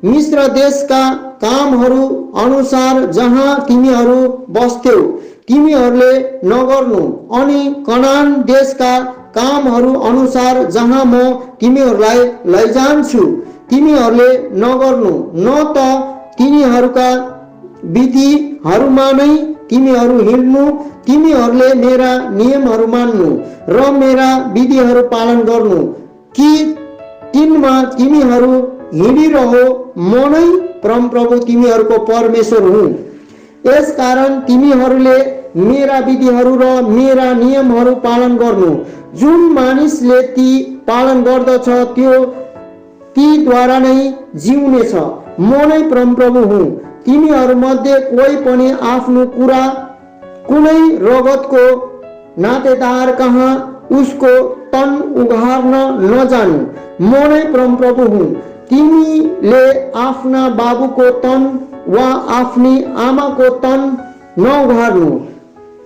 मिस्र देशका कामहरू अनुसार जहाँ तिमीहरू बस्थ्यौ तिमीहरूले नगर्नु, अनि कनान देशका कामहरू अनुसार जहाँ म तिमीहरूलाई लैजान्छु तिमीहरूले नगर्नु, न त तिनीहरूका विधिहरूमा नै तिमीहरू हिँड्नु। तिमीहरूले मेरा नियमहरू मान्नु र मेरा विधिहरू पालन गर्नु, कि तिनमा तिमीहरू हिँडिरहो। म नै परमप्रभु तिमीहरूको परमेश्वर हुँ। यसकारण तिमीहरूले मेरा विधिहरू र मेरा नियमहरू पालन गर्नु। जुन मानिसले ती पालन गर्दछ त्यो तीद्वारा नै जिउनेछ। म नै परमप्रभु हुँ। तिमीहरूमध्ये कोही पनि आफ्नो कुरा कुनै रगतको नातेदार कहाँ उसको तन उघार्न नजानु। म नै परमप्रभु हुँ। तिमीले आफ्ना बाबुको तन वा आफ्नी आमाको तन नउघार्नु,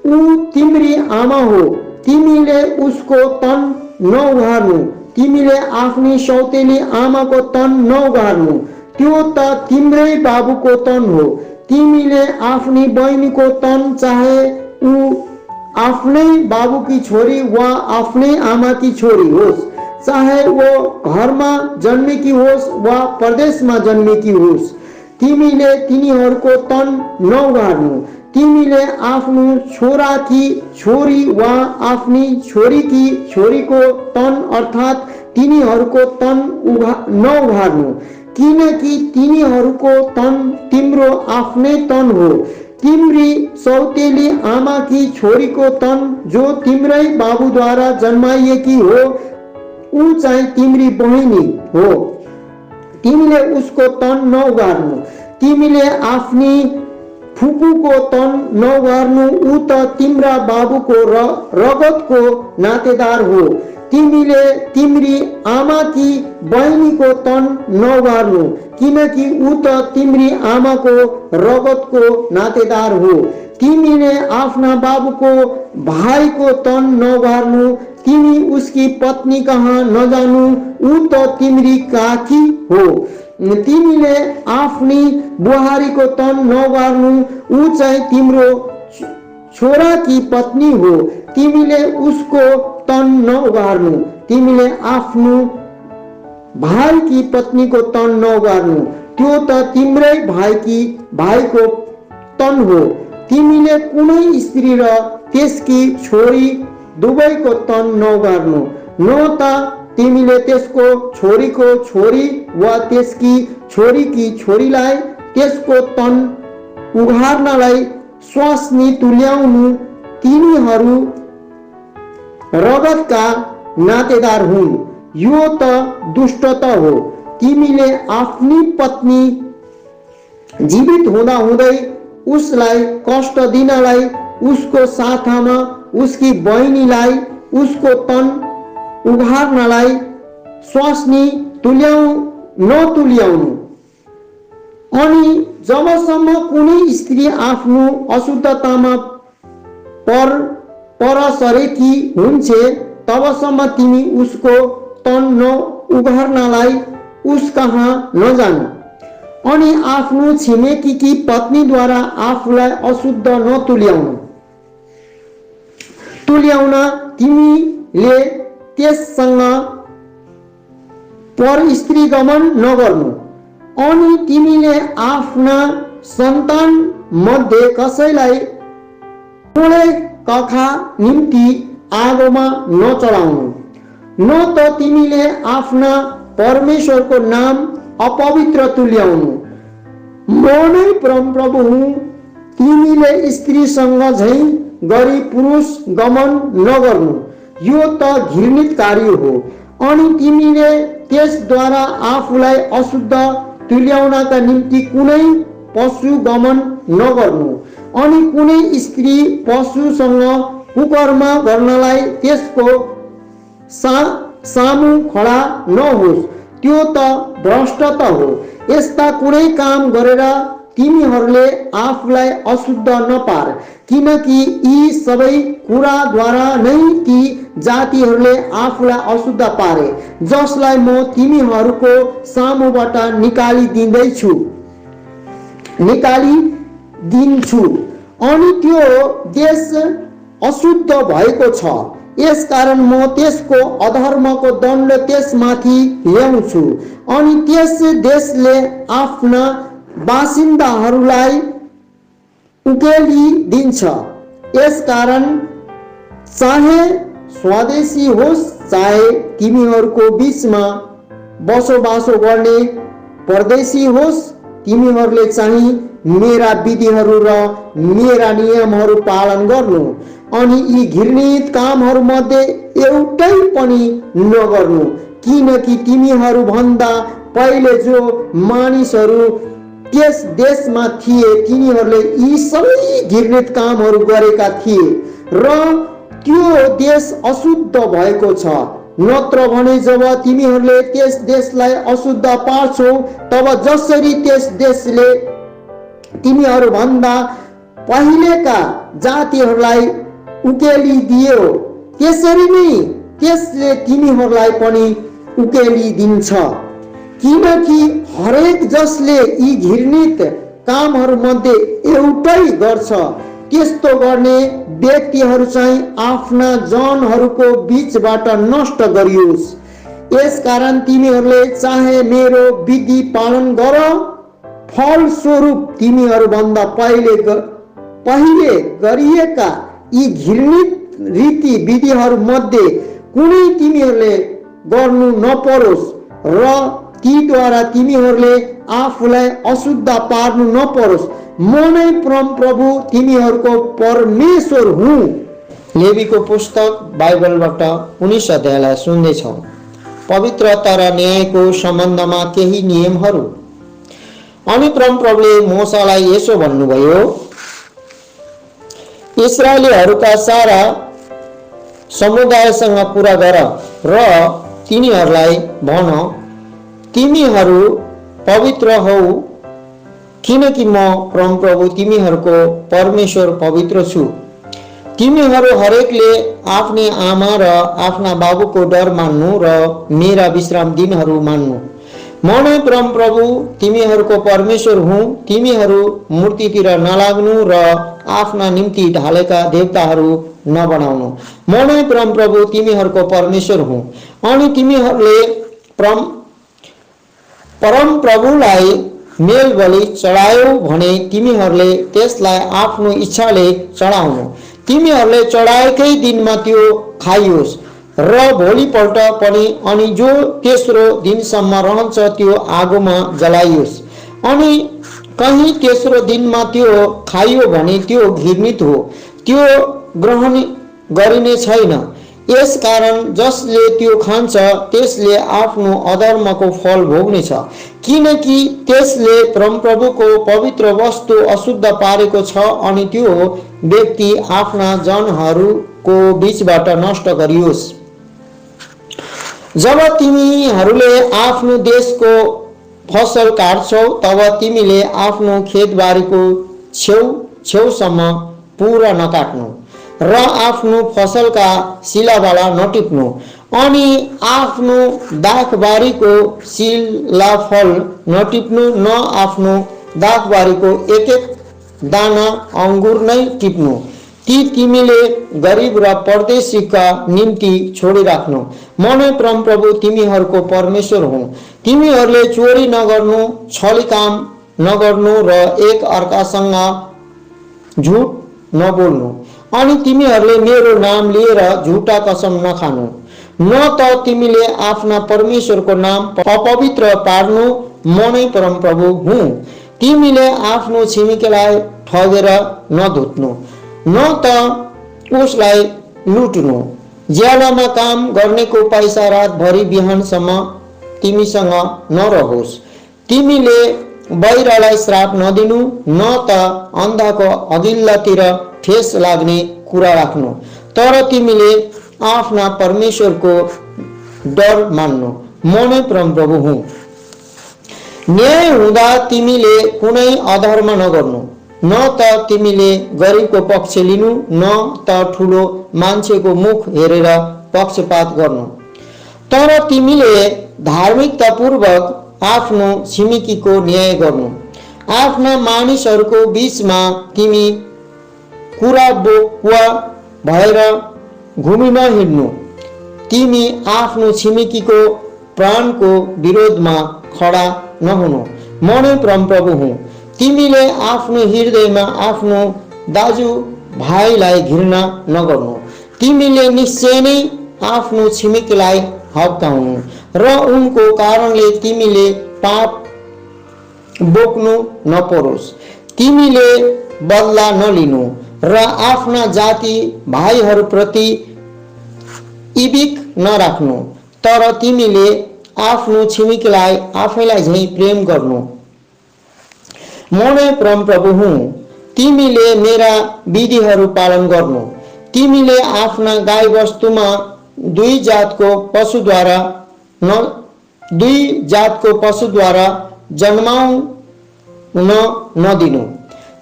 ऊ तिम्री आमा हो। तिमीले उसको तन नउघार्नु। तिमीले आफ्नी सौतेली आमाको तन नउघार्नु, त्यो त तिम्रै बाबुको तन हो। तिमीले आफ्नी बहिनीको तन, चाहे ऊ आफ्नै बाबुकी छोरी वा आफ्नै आमाकी छोरी होस्, चाहे वो घरमा जन्मेकी होस् वा परदेशमा जन्मेकी होस्, तिमीले तिनीहरूको तन नउघार्नु। तिमीले आफ्नो छोराकी छोरी वा आफ्नी छोरीकी छोरीको तन अर्थात् तिनीहरूको तन नउघार्नु, किनकि तिनीहरूको तन तिम्रो आफ्नै तन हो। तिम्री सौतेली आमाकी छोरीको तन जो तिम्रै बाबुद्वारा जन्माइएकी हो, ऊ चाहिँ तिम्री बहिनी हो, तिमीले उसको तन नउगार्नु। तिमीले आफ्नी फुपूको तन नउगार्नु, ऊ त तिम्रा बाबुको रगतको नातेदार हो। तिमीले तिम्री आमाकी बहिनीको तन नउगार्नु, किनकि ऊ त तिम्री आमाको रगतको नातेदार हो। तिमीले आफ्ना बाबुको भाइको तन नउगार्नु, तिमी उसकी पत्नी कहाँ नजानु, ऊ त तिम्री काकी हो। तिमीले आफ्नी बुहारीको तन नउगार्नु, ऊ चाहिँ तिम्रो छोराकी पत्नी हो। तिमीले उसको तन नउगार्नु। तिमीले आफ्नो भाइकी पत्नीको तन नउगार्नु, त्यो त तिम्रै भाइको तन हो। तिमीले कुनै स्त्री र त्यसकी छोरी दुवैको तन नउगार्नु, न त तिमीले त्यसको छोरीको छोरी वा त्यसकी छोरीकी छोरीलाई त्यसको तन उघार्नलाई स्वास्नी तुल्याउनु, तिनीहरू रगतका नातेदार हुन्। यो त दुष्टता हो। तिमीले आफ्नी पत्नी जीवित हुँदा हुँदै उसलाई कष्ट दिनलाई, उसको साथमा उसकी बहिनीलाई उसको तन उघार्नलाई स्वास्नी नतुल्याउनु। अनि जबसम्म कुनै स्त्री आफ्नो अशुद्धतामा परसरेकी हुन्छ, तबसम्म तिमी उसको तन उघार्नलाई उस कहाँ नजानु। अनि आफ्नो छिमेकीकी पत्नीद्वारा आफूलाई अशुद्ध नतुल्याउनु। तिमीले त्यससँग पर स्त्री गमन नगर्नु। अनि तिमीले आफ्ना सन्तान मध्ये कसैलाई कखा निम्ति आगोमा नचढाउनु, न त तिमीले आफ्ना परमेश्वरको नाम अपवित्र तुल्याउनु। म नै परमप्रभु हुँ। तिमीले स्त्रीसँग झै गरी पुरुष गमन नगर्नु, यो त घृणित कार्य हो। अनि तिमीले त्यसद्वारा आफूलाई अशुद्ध तुल्याउनका निम्ति कुनै पशु गमन नगर्नु। अनि कुनै स्त्री पशुसँग कुकर्म गर्नलाई त्यसको सामु खडा नहोस्, त्यो त भ्रष्टता हो। यस्ता कुनै काम गरेर तिमीहरूले आफूलाई अशुद्ध नपार, किनकि यी सबै कुराद्वारा नै ती जातिहरूले आफूलाई अशुद्ध पारे, जसलाई म तिमीहरूको सामुबाट निकालिदिन्छु। अनि त्यो देश अशुद्ध भएको छ, यसकारण म त्यसको अधर्मको दण्ड त्यसमाथि ल्याउँछु। अनि त्यस देशले आफ्ना बासिन्दाहरूलाई उकेलिदिन्छ। यसकारण चाहे स्वदेशी होस् चाहे तिमीहरूको बीचमा बसोबासो गर्ने परदेशी होस्, तिमीहरूले चाहिँ मेरा विधिहरू र मेरा नियमहरू पालन गर्नु। अनि यी घृणित कामहरू मध्ये एउटै पनि नगर्नु, किनकि तिमीहरू भन्दा पहिले जो मानिसहरू त्यस देशमा थिए तिनीहरूले यी सबै घृणित कामहरू गरेका थिए र त्यो देश अशुद्ध भएको छ। नत्र भने जब तिमीहरूले त्यस देशलाई अशुद्ध पार्छौ, तब जसरी त्यस देशले तिमीहरू भन्दा पहिलेका जातिहरूलाई उकेलिदियो, त्यसरी नै त्यसले तिमीहरूलाई पनि उकेलिदिन्छ। किनकि हरेक जसले यी घृणित कामहरू मध्ये एउटै गर्छ, त्यस्तो गर्ने व्यक्तिहरू चाहिँ आफ्ना जनहरूको बीचबाट नष्ट गरियोस्। यसकारण तिमीहरूले चाहे मेरो विधि पालन गर, फलस्वरूप तिमीहरू भन्दा पहिले गरिएका यी घृणित रीति विधिहरू मध्ये कुनै तिमीहरूले गर्नु नपरोस् र तीद्वारा तिमीहरूले आफूलाई अशुद्ध पार्नु नपरोस्। म नै परमप्रभु तिमीहरूको परमेश्वर हुँ। लेवीको पुस्तक बाइबलबाट 19 अध्यायलाई सुन्दैछौँ। पवित्रता र न्यायको सम्बन्धमा केही नियमहरू। अनि परमप्रभुले मोसालाई यसो भन्नुभयो, इस्राएलीहरूका सारा समुदायसँग कुरा गर र तिनीहरूलाई भन, तिमीहरू पवित्र हौ किनकि म परमप्रभु तिमीहरूको परमेश्वर पवित्र छु। तिमीहरू हरेकले आफ्नै आमा र आफ्ना बाबुको डर मान्नु र मेरा विश्राम दिनहरू मान्नु। म नै परमप्रभु तिमीहरूको परमेश्वर हुँ। तिमीहरू मूर्तितिर नलाग्नु र आफ्ना निम्ति ढालेका देवताहरू नबनाउनु। म नै परमप्रभु तिमीहरूको परमेश्वर हुँ। अनि तिमीहरूले परमप्रभुलाई मेल बलि चढायौ भने तिमीहरूले त्यसलाई आफ्नो इच्छाले चढाउनु। तिमीहरूले चढाएकै दिनमा त्यो खाइयोस् र भोलिपल्ट पनि अनि जो तेस्रो दिनसम्म रहन्छ त्यो आगोमा जलाइयोस्। अनि कहीँ तेस्रो दिनमा त्यो खाइयो भने त्यो घृणित हो, त्यो ग्रहण गरिने छैन। यसकारण जसले त्यो खान्छ त्यसले आफ्नो अधर्मको फल भोग्नेछ, किनकि त्यसले परमप्रभुको पवित्र वस्तु अशुद्ध पारेको छ अनि त्यो व्यक्ति आफ्ना जनहरूको बीचबाट नष्ट गरियोस्। जब तिमीहरूले आफ्नो देशको फसल काट्छौ तब तिमीले आफ्नो खेतबारीको छेउसम्म पुरा नकाट्नु र आफ्नो फसलका सिलावाला नटिप्नु अनि आफ्नो दाखबारीको सिलाफल नटिप्नु, न आफ्नो दाखबारीको एक एक दाना अंगुर नै टिप्नु। ती तिमीले गरीब र परदेशीका निम्ति छोडिराख्नु। म नै परमप्रभु तिमीहरूको परमेश्वर हुँ। तिमीहरूले चोरी नगर्नु, छली काम नगर्नु र एक अर्कासँग झुट नबोल्नु। अनि तिमीहरूले मेरो नाम लिएर झुटा कसम नखानु। न त तिमीले आफ्ना परमेश्वरको नाम अपवित्र पार्नु। म नै परमप्रभु हुँ। तिमीले आफ्नो छिमेकीलाई ठगेर नधुत्नु, न त उसलाई लुट्नु। ज्यालामा काम गर्नेको पैसा रातभरि बिहानसम्म तिमीसँग नरहोस्। तिमीले बहिरालाई श्राप नदिनु, न त अन्धाको अघिल्लातिर ठेस लाग्ने कुरा राख्नु। तर तिमीले आफ्ना परमेश्वरको डर मान्नु। म नै परमप्रभु हुँ। न्याय हुँदा तिमीले कुनै अधर्म नगर्नु, न त तिमीले गरिबको पक्ष लिनु, न त ठुलो मान्छेको मुख हेरेर पक्षपात गर्नु। तर तिमीले धार्मिकतापूर्वक आफ्नो छिमेकीको न्याय गर्नु। आफ्ना मानिसहरूको बीचमा तिमी कुरा बोकुवा भएर घुमी नहिँड्नु। तिमी आफ्नो छिमेकीको प्राणको विरोधमा खडा नहुनु। म नै परमप्रभु हुँ। तिमीले आफ्नो हृदयमा आफ्नो दाजु भाइलाई घृणा नगर्नु। तिमीले निश्चय नै आफ्नो छिमेकीलाई हप्काउनु र उनको कारणले तिमीले पाप बोक्नु नपरोस्। तिमीले बदला नलिनु र आफ्ना जाति भाइहरूप्रति इबिक नराख्नु। तर तिमीले आफ्नो छिमेकीलाई आफैलाई झैं प्रेम गर्नु। म नै परमप्रभु हुँ। तिमीले मेरा विधिहरू पालन गर्नु। तिमीले आफ्ना गाई वस्तुमा दुई जातको पशुद्वारा जन्माउन नदिनु।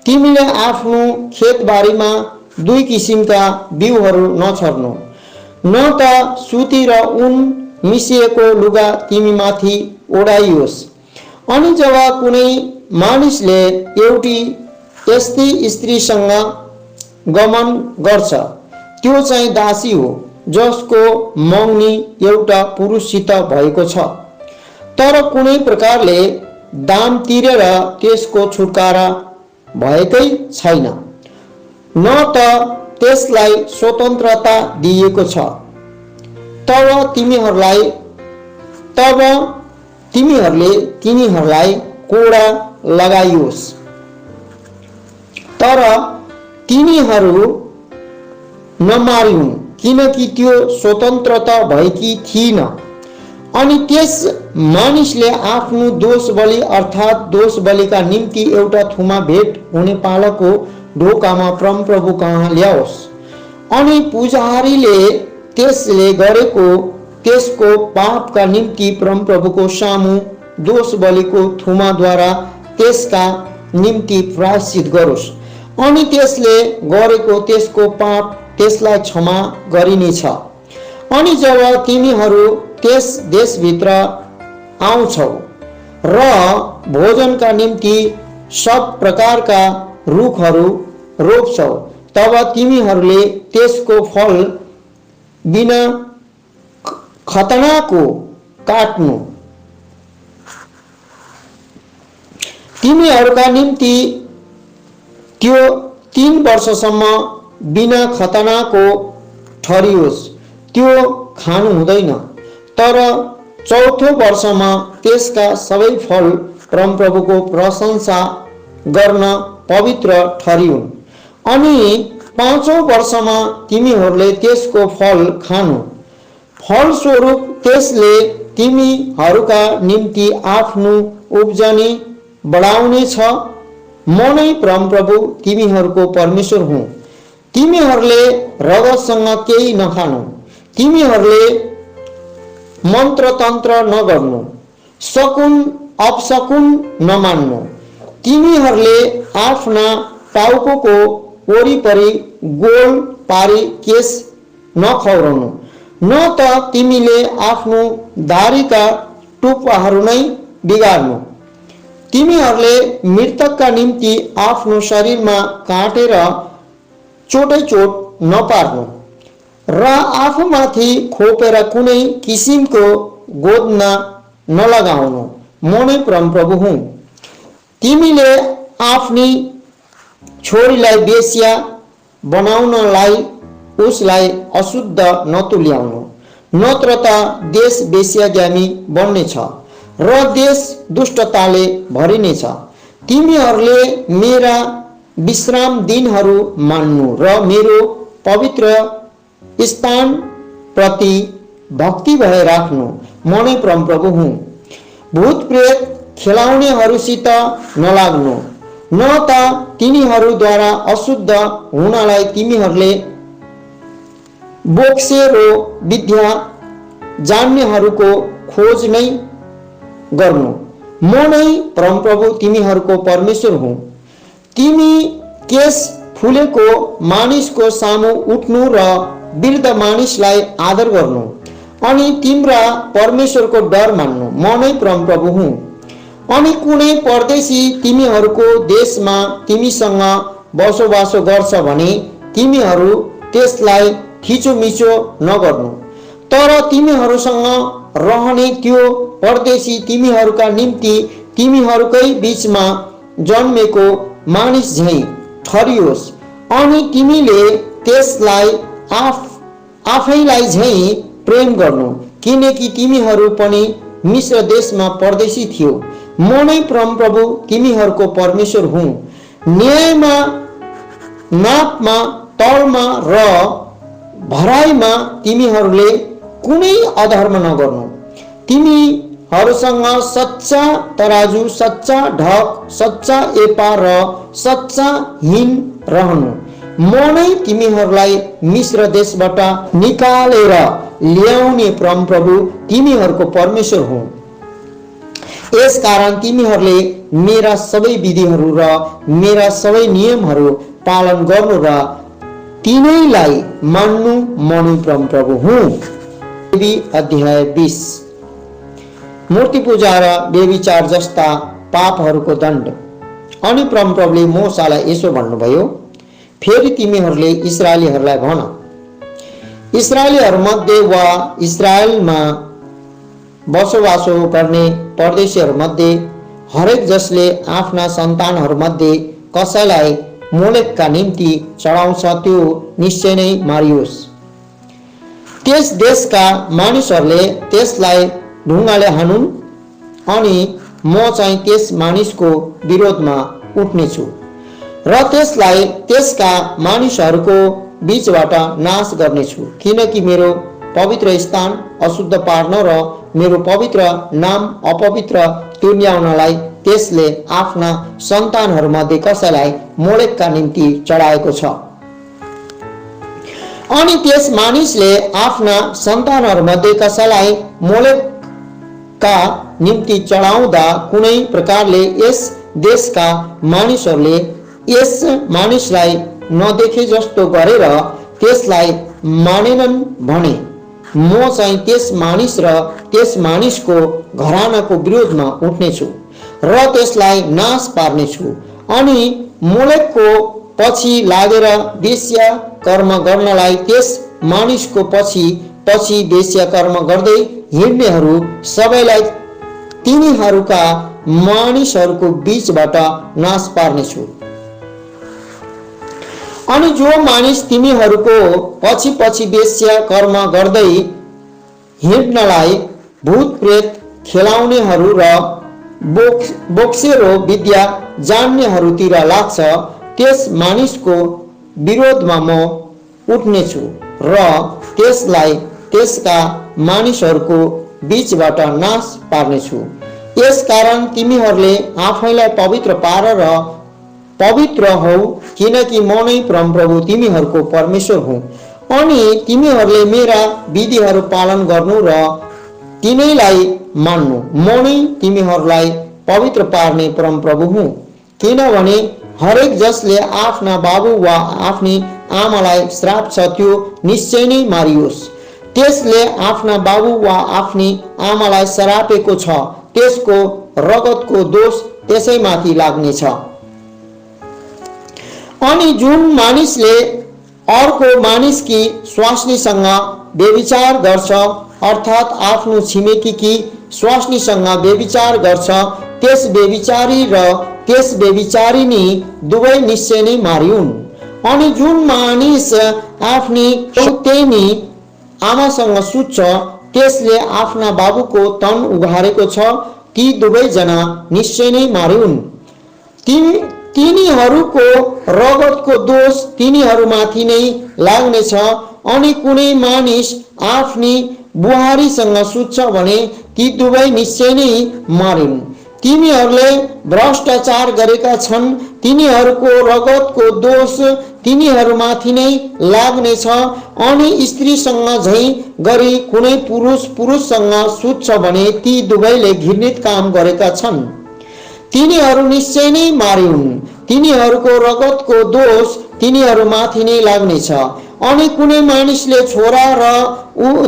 तिमीले आफ्नो खेतबारीमा दुई किसिमका बिउहरू नछर्नु। न त सुती र ऊन मिसिएको लुगा तिमीमाथि ओढाइयोस्। अनि जब कुनै मानिसले एउटी यस्ती स्त्रीसँग गमन गर्छ त्यो चाहिँ दासी हो जसको मगनी एउटा पुरुषसित भएको छ, तर कुनै प्रकारले दाम तिरेर त्यसको छुटकारा भएकै छैन, न त त्यसलाई स्वतन्त्रता दिएको छ। तब तिमीहरूले तिनीहरूलाई कोडा लगाइयोस्। तर तिनीहरू नमारिनु, किनकि त्यो स्वतन्त्रता भएकी थिइन। अनि त्यस मानिसले आफ्नो दोष बलि अर्थात् दोष बलिका निम्ति एउटा थुमा भेट हुने पालको ढोकामा परमप्रभु कहाँ ल्याओस्। अनि पुजारीले त्यसले गरेको त्यसको पापका निम्ति परमप्रभुको सामु दोष बलिको थुमाद्वारा त्यसका निम्ति प्रायश्चित गरोस्। अनि त्यसले गरेको त्यसको पाप त्यसलाई क्षमा गरिनेछ। अनि जब तिमीहरू त्यस देशभित्र आउँछौ र भोजनका निम्ति सब प्रकारका रुखहरू रोप्छौ, तब तिमीहरूले त्यसको फल बिना खतनाको काट्नु। तिमीहरूका निम्ति त्यो 3 वर्षसम्म बिना खतनाको ठहरियोस्, त्यो खानु हुँदैन। तर 4थो वर्षमा त्यसका सबै फल परमप्रभुको प्रशंसा गर्न पवित्र ठहरिउन्। अनि 5औं वर्षमा तिमीहरूले त्यसको फल खानु। फलस्वरूप त्यसले तिमीहरूका निम्ति आफ्नो उब्जनी बढाउने छ। म नै परमप्रभु तिमीहरूको परमेश्वर हुँ। तिमीहरूले रगतसँग केही नखानु। तिमीहरूले मन्त्र तन्त्र नगर्नु, शकुन अपशकुन नमान्नु। तिमीहरूले आफ्ना टाउकोको वरिपरि गोल पारी केश नखौराउनु, न त तिमीले आफ्नो दारीका टुप्पाहरू नै बिगार्नु। तिमीहरूले मृतकका निम्ति आफ्नो शरीरमा काटेर चोटै चोट नपार्नु र आफूमाथि खोपेर कुनै किसिमको गोदना नलगाउनु। म नै परमप्रभु हुँ। तिमीले आफ्नी छोरीलाई बेश्या बनाउनलाई उसलाई अशुद्ध नतुल्याउनु, नत्र त देश बेश्याज्ञानी बन्नेछ र देश दुष्टताले भरिनेछ। तिमीहरूले मेरा विश्राम दिनहरू मान्नु र मेरो पवित्र स्थान प्रति भक्ति भए राख्नु। म नै परमप्रभु हुँ। भूत प्रेत खेलाउनेहरूसित नलाग्नु, न त तिनीहरूद्वारा अशुद्ध हुनलाई तिमीहरूले बोक्सेरो विद्या जान्नेहरूको खोज नै गर्नु। म नै परमप्रभु तिमीहरूको परमेश्वर हुँ। तिमी केश फुलेको मानिसको सामु उठ्नु र वृद्ध मानिसलाई आदर गर्नु अनि तिम्रा परमेश्वरको डर मान्नु। म नै परमप्रभु हुँ। अनि कुनै परदेशी तिमीहरूको देशमा तिमीसँग बसोबासो गर्छ भने तिमीहरू त्यसलाई थिचोमिचो नगर्नु। तर तिमीहरूसँग रहने त्यो परदेशी तिमीहरूका निम्ति तिमीहरूकै बीचमा जन्मेको मानिस झैं ठहरियोस्। अनि तिमीले त्यसलाई आफैलाई झैं प्रेम गर्नु, किनकि तिमीहरू पनि मिश्र देशमा परदेशी थियो। म नै परमप्रभु तिमीहरूको परमेश्वर हुँ। न्यायमा, नापमा, तौलमा र भराइमा तिमीहरूले कुनै अधर्म नगर्नु। तिमीहरूसँग सच्चा तराजु, सच्चा ढक, सच्चा एपा र सच्चा हिन रहनु। म नै तिमीहरूलाई मिश्र देशबाट निकालेर ल्याउने परमप्रभु तिमीहरूको परमेश्वर हुँ। यसकारण तिमीहरूले मेरा सबै विधिहरू र मेरा सबै नियमहरू पालन गर्नु र तिनैलाई मान्नु। म नै परमप्रभु हुँ। अध्याय 20। मूर्ति पूजा र व्यभिचार जस्ता पापहरूको दण्ड। अनि परमप्रभुले मोशालाई यसो भन्नुभयो, फेरि तिमीहरूले इस्राएलीहरूलाई भन, इस्राएलीहरूमध्ये वा इस्राएलमा बसोबासो गर्ने परदेशीहरूमध्ये हरेक जसले आफ्ना सन्तानहरूमध्ये कसैलाई मोलेकका निम्ति चढाउँछ त्यो निश्चय नै मारियोस्। त्यस देशका मानिसहरूले त्यसलाई ढुङ्गाले हानुन् अनि म चाहिँ त्यस मानिसको विरोधमा उठ्नेछु र त्यसलाई त्यसका मानिसहरूको बीचबाट नाश गर्नेछु, किनकि मेरो पवित्र स्थान अशुद्ध पार्न र मेरो पवित्र नाम अपवित्र तुल्याउनलाई त्यसले आफ्ना सन्तानहरूमध्ये कसैलाई मोलेकका निम्ति चढाएको छ। अनि त्यस मानिसले आफ्ना सन्तानहरूमध्ये कसैलाई मोलेकका निम्ति चढाउँदा कुनै प्रकारले यस देशका मानिसहरूले यस मानिसलाई नदेखे जस्तो गरेर त्यसलाई मानेनन् भने म चाहिँ त्यस मानिस र त्यस मानिसको घरानाको विरोधमा उठ्नेछु र त्यसलाई नाश पार्नेछु। अनि मोलेकको पछि लागेर वेश्या कर्म गर्नलाई त्यस मानिसको पछि पछि वेश्या कर्म गर्दै हिँड्नेहरू सबैलाई तिनीहरूका मानिसहरूको बीचबाट नाश पार्नेछु। अनि जो मानिस तिमीहरूको पछि पछि वेश्या कर्म गर्दै हिँड्नलाई भूत प्रेत खेलाउनेहरू र बोक्सेरो विद्या जान्नेहरूतिर लाग्छ त्यस मानिसको विरोधमा म उठ्नेछु र त्यसलाई त्यसका मानिसहरूको बीचबाट नाश पार्नेछु। यसकारण तिमीहरूले आफैलाई पवित्र पार र पवित्र हौ, किनकि म नै परमप्रभु तिमीहरूको परमेश्वर हुँ। अनि तिमीहरूले मेरा विधिहरू पालन गर्नु र तिनैलाई मान्नु। म नै तिमीहरूलाई पवित्र पार्ने परमप्रभु हुँ। किनभने हरेक जसले आफ्ना बाबु वा आफ्नी आमालाई श्राप छ त्यो निश्चय नै मारियोस्। त्यसले आफ्ना बाबु वा आफ्नी आमालाई श्रापेको छ त्यसको रगतको दोष त्यसैमाथि लाग्नेछ। अनि जुन मानिसले अर्को मानिसकी स्वास्नीसँग व्यभिचार गर्छ अर्थात् आफ्नो छिमेकीकी स्वास्नीसँग व्यभिचार गर्छ त्यस व्यभिचारी र त्यस व्यभिचारिणी दुवै निश्चय नै मारिउन्। अनि जुन मानिस आफ्नी सौतेनी आमासँग सुत्छ त्यसले आफ्ना बाबुको तन उघारेको छ ती दुवैजना निश्चय नै मारिउन्। तिनीहरूको रगतको दोष तिनीहरूमाथि नै लाग्नेछ। अनि कुनै मानिस आफ्नी बुहारीसँग सुत्छ भने ती दुवै निश्चय नै मारिन्। तिनीहरूले भ्रष्टाचार गरेका छन् तिनीहरूको रगतको दोष तिनीहरूमाथि नै लाग्नेछ। अनि स्त्रीसँग झैं गरी कुनै पुरुषसँग सुत्छ भने ती दुवैले घृणित काम गरेका छन् तिनीहरू निश्चय नै मारिउन्। तिनीहरूको रगतको दोष तिनीहरूमाथि नै लाग्नेछ। अनि कुनै मानिसले छोरा र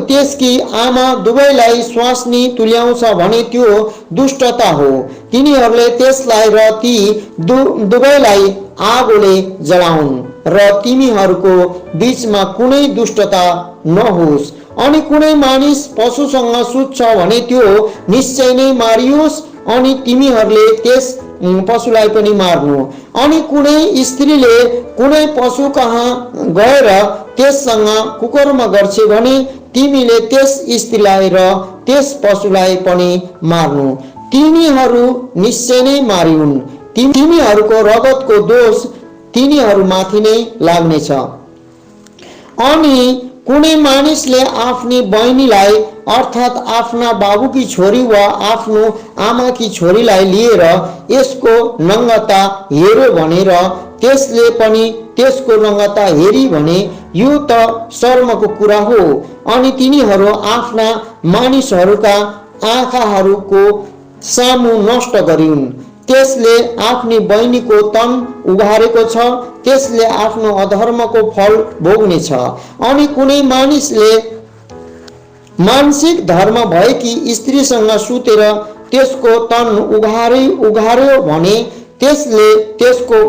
त्यसकी आमा दुवैलाई स्वास्नी तुल्याउँछ भने त्यो दुष्टता हो। तिनीहरूले त्यसलाई र ती दुवैलाई आगोले जलाउन् र तिमीहरूको बीचमा कुनै दुष्टता नहोस्। अनि कुनै मानिस पशुसँग सुत्छ भने त्यो निश्चय नै मारियोस् अनि तिमीहरूले त्यस पशुलाई पनि मार्नु। अनि कुनै स्त्रीले कुनै पशु कहाँ गएर त्यससँग कुकर्म गर्छ भने तिमीले त्यस स्त्रीलाई र त्यस पशुलाई पनि मार्नु। तिनीहरू निश्चय नै मारिउन्। तिनीहरूको रगतको दोष तिनीहरूमाथि नै लाग्नेछ। अनि कुनै मानिसले आफ्नी बहिनीलाई अर्थात् आफ्ना बाबुकी छोरी वा आफ्नो आमाकी छोरीलाई लिएर यसको नङ्गता हेर्यो भनेर त्यसले पनि त्यसको नङ्गता हेरी भने यो त शर्मको कुरा हो। अनि तिनीहरू आफ्ना मानिसहरूका आँखाहरूको सामु नष्ट गरिन्। त्यसले आफ्नी बहिनीको तन उघारेको छ त्यसले आफ्नो अधर्मको फल भोग्नेछ। अनि कुनै मानिसले मानसिक धर्म भएकी स्त्रीसँग सुतेर त्यसको तन उघार्यो भने त्यसले त्यसको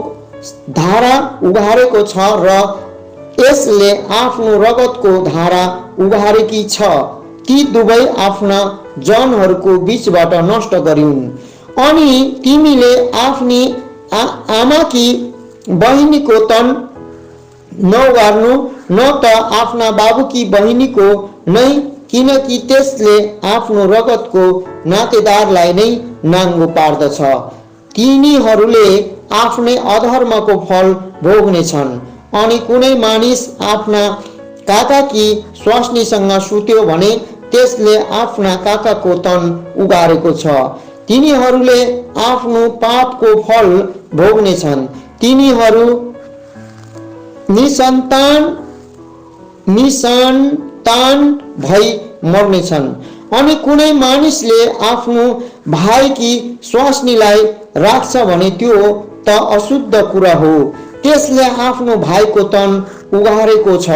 धारा उघारेको छ र यसले आफ्नो रगतको धारा उघारेकी छ। ती दुवै आफ्ना जनहरूको बीचबाट नष्ट गरिन्। अनि तिमीले आफ्नी आमाकी बहिनीको तन नउघार्नु न त आफ्ना बाबुकी बहिनीको नै, किनकि त्यसले आफ्नो रगतको नातेदारलाई नै नाङ्गो पार्दछ। तिनीहरूले आफ्नै अधर्मको फल भोग्नेछन्। अनि कुनै मानिस आफ्ना काकाकी स्वास्नीसँग सुत्यो भने त्यसले आफ्ना काकाको तन उगारेको छ। तिनीहरूले आफ्नो पापको फल भोग्नेछन्। तिनीहरू निसन्तान भई मर्नेछन्। अनि कुनै मानिसले आफ्नो भाइकी स्वास्नीलाई राख्छ भने त्यो त अशुद्ध कुरा हो, त्यसले आफ्नो भाइको तन उगारेको छ।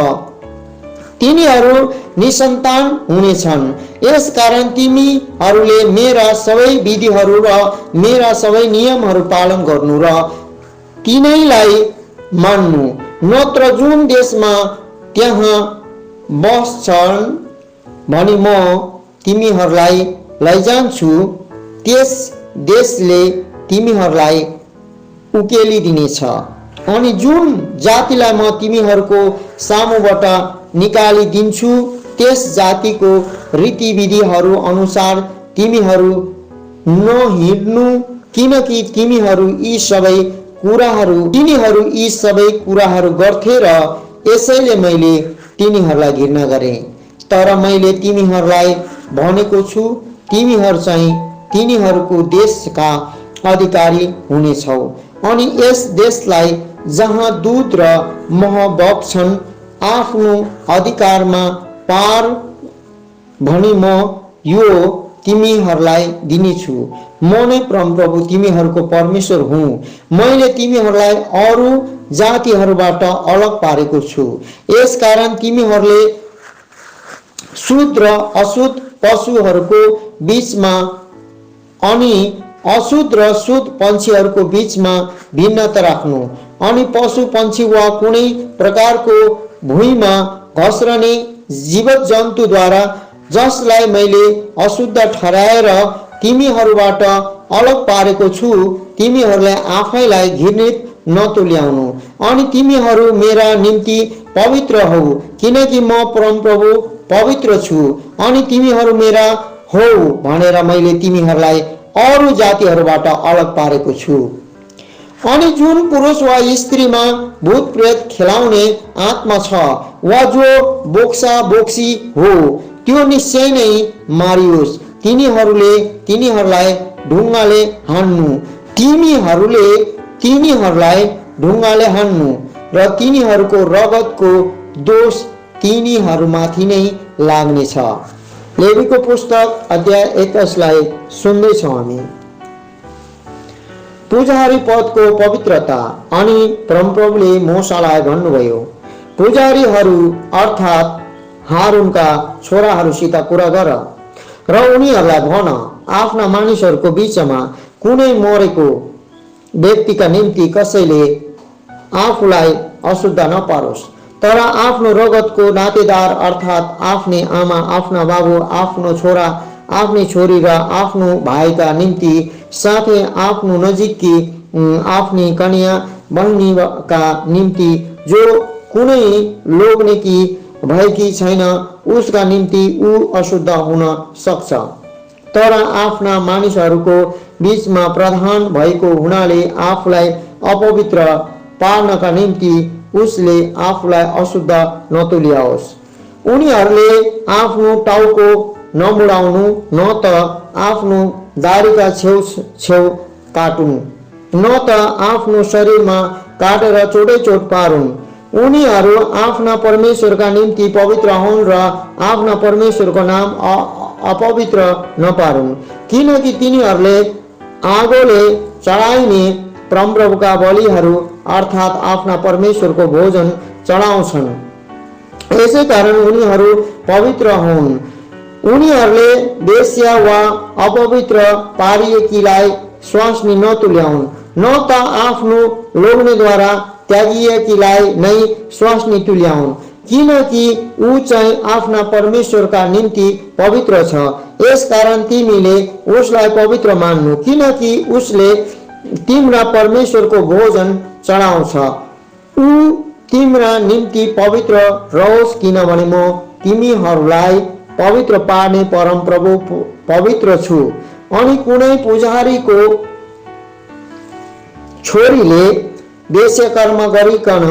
तिनीहरू निसन्तान हुनेछन्। यसकारण तिमीहरूले मेरा सबै विधिहरू र मेरा सबै नियमहरू पालन गर्नु र तिनैलाई मान्नु, नत्र जुन देशमा त्यहाँ बस्छन् भनी म तिमीहरूलाई लैजान्छु त्यस देशले तिमीहरूलाई उकेलिदिनेछ। अनि जुन जातिलाई म तिमीहरूको सामुबाट निकालिदिन्छु त्यस जातिको रीतिविधिहरू अनुसार तिमीहरू नहिँड्नु, किनकि तिनीहरू यी सबै कुराहरू गर्थे र यसैले मैले तिनीहरूलाई घृणा गरेँ। तर मैले तिमीहरूलाई भनेको छु, तिमीहरू चाहिँ तिनीहरूको देशका अधिकारी हुनेछौ अनि यस देशलाई जहाँ दूध र मह बग्छन् आफ्नो अधिकारमा पार भनी म यो तिमीहरूलाई दिनेछु। म नै परमप्रभु तिमीहरूको परमेश्वर हुँ। मैले तिमीहरूलाई अरू जातिहरूबाट अलग पारेको छु। यसकारण तिमीहरूले शुद्ध र अशुद्ध पशुहरूको बीचमा अनि अशुद्ध र शुद्ध पन्छीहरूको बीचमा भिन्नता राख्नु। अनि पशु पन्छी वा कुनै प्रकारको भुइँमा घस्रने जीवित जन्तुद्वारा जसलाई मैले अशुद्ध ठहराएर तिमीहरूबाट अलग पारेको छु तिमीहरूले आफैलाई घृणित नतुल्याउनु। अनि तिमीहरू मेरा निम्ति पवित्र हौ, किनकि म परमप्रभु पवित्र छु अनि तिमीहरू मेरा हौ भनेर मैले तिमीहरूलाई अरू जातिहरूबाट अलग पारेको छु। अनि जुन पुरुष वा स्त्रीमा भूत प्रेत खेलाउने आत्मा छ वा जो बोक्सा बोक्सी हो त्यो निश्चय नै मारियोस्। तिनीहरूलाई ढुङ्गाले हान्नु र तिनीहरूको रगतको दोष तिनीहरूमाथि नै लाग्नेछ। लेवीको पुस्तक अध्याय 21 सुन्दैछौँ हामी। पुजारी पदको पवित्रता। अनि परमप्रभुले मोशालाई भन्नुभयो, पुजारीहरू अर्थात् हारूनका छोराहरूसित कुरा गर र उनीहरूलाई भन, आफ्ना मानिसहरूको बीचमा कुनै मरेको व्यक्तिका निम्ति कसैले आफूलाई अशुद्ध नपारोस्, तर आफ्नो रगतको नातेदार अर्थात् आफ्नै आमा, आफ्ना बाबु, आफ्नो छोरा, आफ्नी छोरी र आफ्नो भाइका निम्ति साथै आफ्नो नजिकी आफ्नी कन्या बहिनीका निम्ति जो कुनै लोग्नेकी भएकी छैन उसका निम्ति ऊ अशुद्ध हुन सक्छ। तर आफ्ना मानिसहरूको बीचमा प्रधान भएको हुनाले आफूलाई अपवित्र पार्नका निम्ति उसले आफूलाई अशुद्ध नतुल्याओस्। उनीहरूले आफ्नो टाउको नमुडाउनु, न त आफ्नो दारीका छेउ काटुन्, न त आफ्नो शरीरमा काटेर चोटै चोट पारुन्। उनीहरू आफ्ना परमेश्वरका निम्ति पवित्र हुन् र आफ्ना परमेश्वरको नाम अपवित्र नपारुन्, किनकि तिनीहरूले आगोले चढाइने परमप्रभुका बलिहरू अर्थात् आफ्ना परमेश्वरको भोजन चढाउँछन्। यसै कारण उनीहरू पवित्र हुन्। उनीहरूले वेश्या वा अपवित्र पारिएकीलाई स्वास्नी नतुल्याउन्, न त आफ्नो लोग्नेद्वारा त्यागिएकीलाई नै स्वास्नी तुल्याउन्, किनकि ऊ चाहिँ आफ्ना परमेश्वरका निम्ति पवित्र छ। यसकारण तिमीले उसलाई पवित्र मान्नु, किनकि उसले तिम्रा परमेश्वरको भोजन चढाउँछ। ऊ तिम्रा निम्ति पवित्र रहोस्, किनभने म तिमीहरूलाई पवित्र पार्ने परमप्रभु पवित्र छु। अनि कुनै पुजारीको छोरीले वेश्याकर्म गरिकन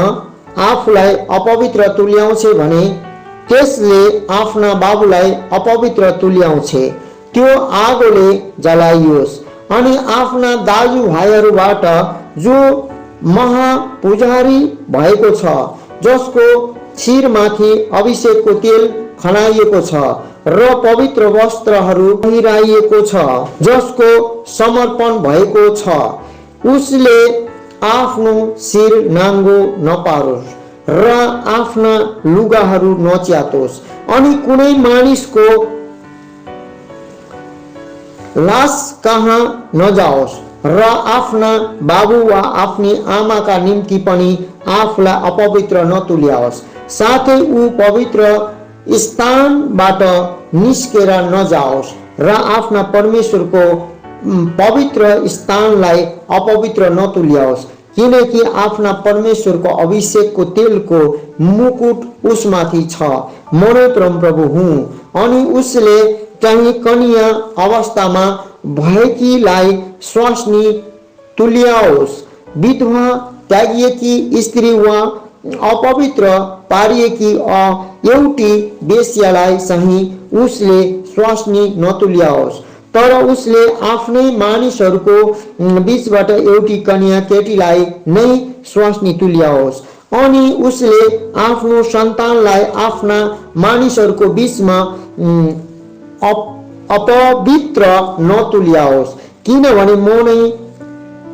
आफूलाई अपवित्र तुल्याउँछ भने त्यसले आफ्ना बाबुलाई अपवित्र तुल्याउँछ, त्यो आगोले जलाइयोस्। अनि आफ्ना दाजुभाइहरूबाट जो महापुजारी भएको छ, जसको शिरमाथि अभिषेकको तेल खनाइएको छ र पवित्र वस्त्रहरू पहिराइएको छ, जसको समर्पण भएको छ, उसले आफ्नो शिर नाङ्गो नपारोस् र आफ्ना लुगाहरू नच्यातोस्। अनि कुनै मानिसको लास कहाँ नजाओस् र आफ्ना बाबु वा आफ्नी आमाका निम्ति पनि आफूलाई अपवित्र नतुल्याओस्। साथै ऊ पवित्र स्थानबाट निस्केर नजाओस् र आफ्ना परमेश्वरको पवित्र स्थानलाई अपवित्र नतुल्याओस्, किनकि आफ्ना परमेश्वरको अभिषेकको तेलको मुकुट उसमाथि छ। म नै परमप्रभु हुँ। अनि उसले चाहिँ कन्या अवस्थामा भएकीलाई स्वास्नी तुल्याओस्। विधवा, त्यागिएकी स्त्री वा अपवित्र पारिएकी एउटी वेश्यालाई चाहिँ उसले स्वास्नी नतुल्याओस्, तर उसले आफ्नै मानिसहरूको बीचबाट एउटी कन्या केटीलाई नै स्वास्नी तुल्याओस्। अनि उसले आफ्नो सन्तानलाई आफ्ना मानिसहरूको बीचमा अपवित्र नतुल्याओस्, किनभने म नै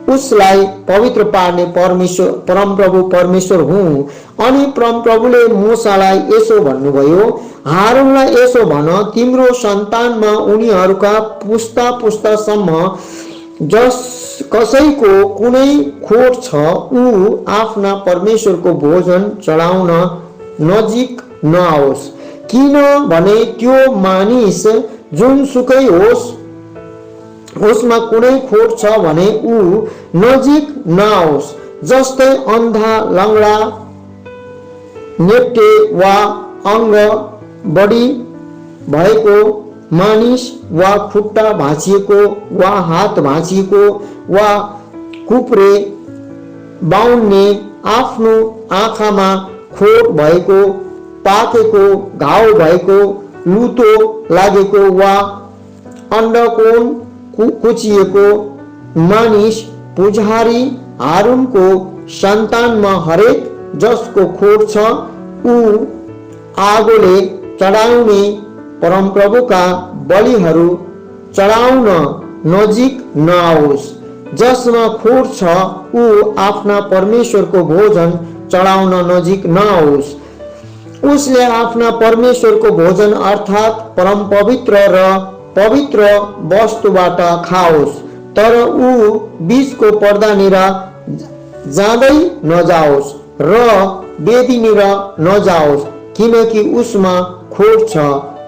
उसलाई पवित्र पार्ने परमप्रभु परमेश्वर हुँ। अनि परमप्रभुले मूसालाई यसो भन्नुभयो, हारूनलाई यसो भन, तिम्रो सन्तानमा उनीहरूका पुस्ता पुस्तासम्म कसैको कुनै खोट छ, ऊ आफ्ना परमेश्वरको भोजन चढाउन नजिक नआओस्। किनभने त्यो मानिस जुनसुकै होस्, उसमा कुनै खोट छ भने ऊ नजिक नआओस्। जस्तै अन्धा, लङ्गडा, नेप्टे वा अङ्ग बढी भएको मानिस वा खुट्टा भाँचिएको वा हात भाँचिएको वा कुप्रे, बाउन्ने, आफ्नो आँखामा खोट भएको, पाकेको घाउ भएको, लुतो लागेको वा अन्डकोण कुचिएको मानिस पुजारी हारूनको सन्तानमा हरेक जसको खोट छ, ऊ आगोले चढाउने परमप्रभुका बलिहरू चढाउन नजिक नआओस्। जसमा खोट छ, ऊ आफ्ना परमेश्वरको भोजन चढाउन नजिक नआओस्। उसले आफ्ना परमेश्वरको भोजन अर्थात् परम पवित्र र पवित्र वस्तुबाट खाओस्, तर ऊ बीचको पर्दानिर जाँदै नजाओस् र वेदीनिर नजाओस्, किनकि उसमा खोट छ,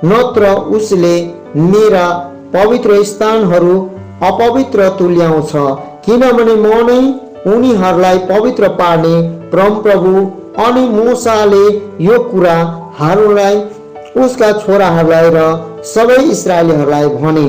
नत्र उसले मेरा पवित्र स्थानहरू अपवित्र तुल्याउँछ। किनभने म नै उनीहरूलाई पवित्र पार्ने परमप्रभु। अनि मूसाले यो कुरा हारूनलाई, उसका छोराहरूलाई र सबै इस्राएलीहरूलाई भने।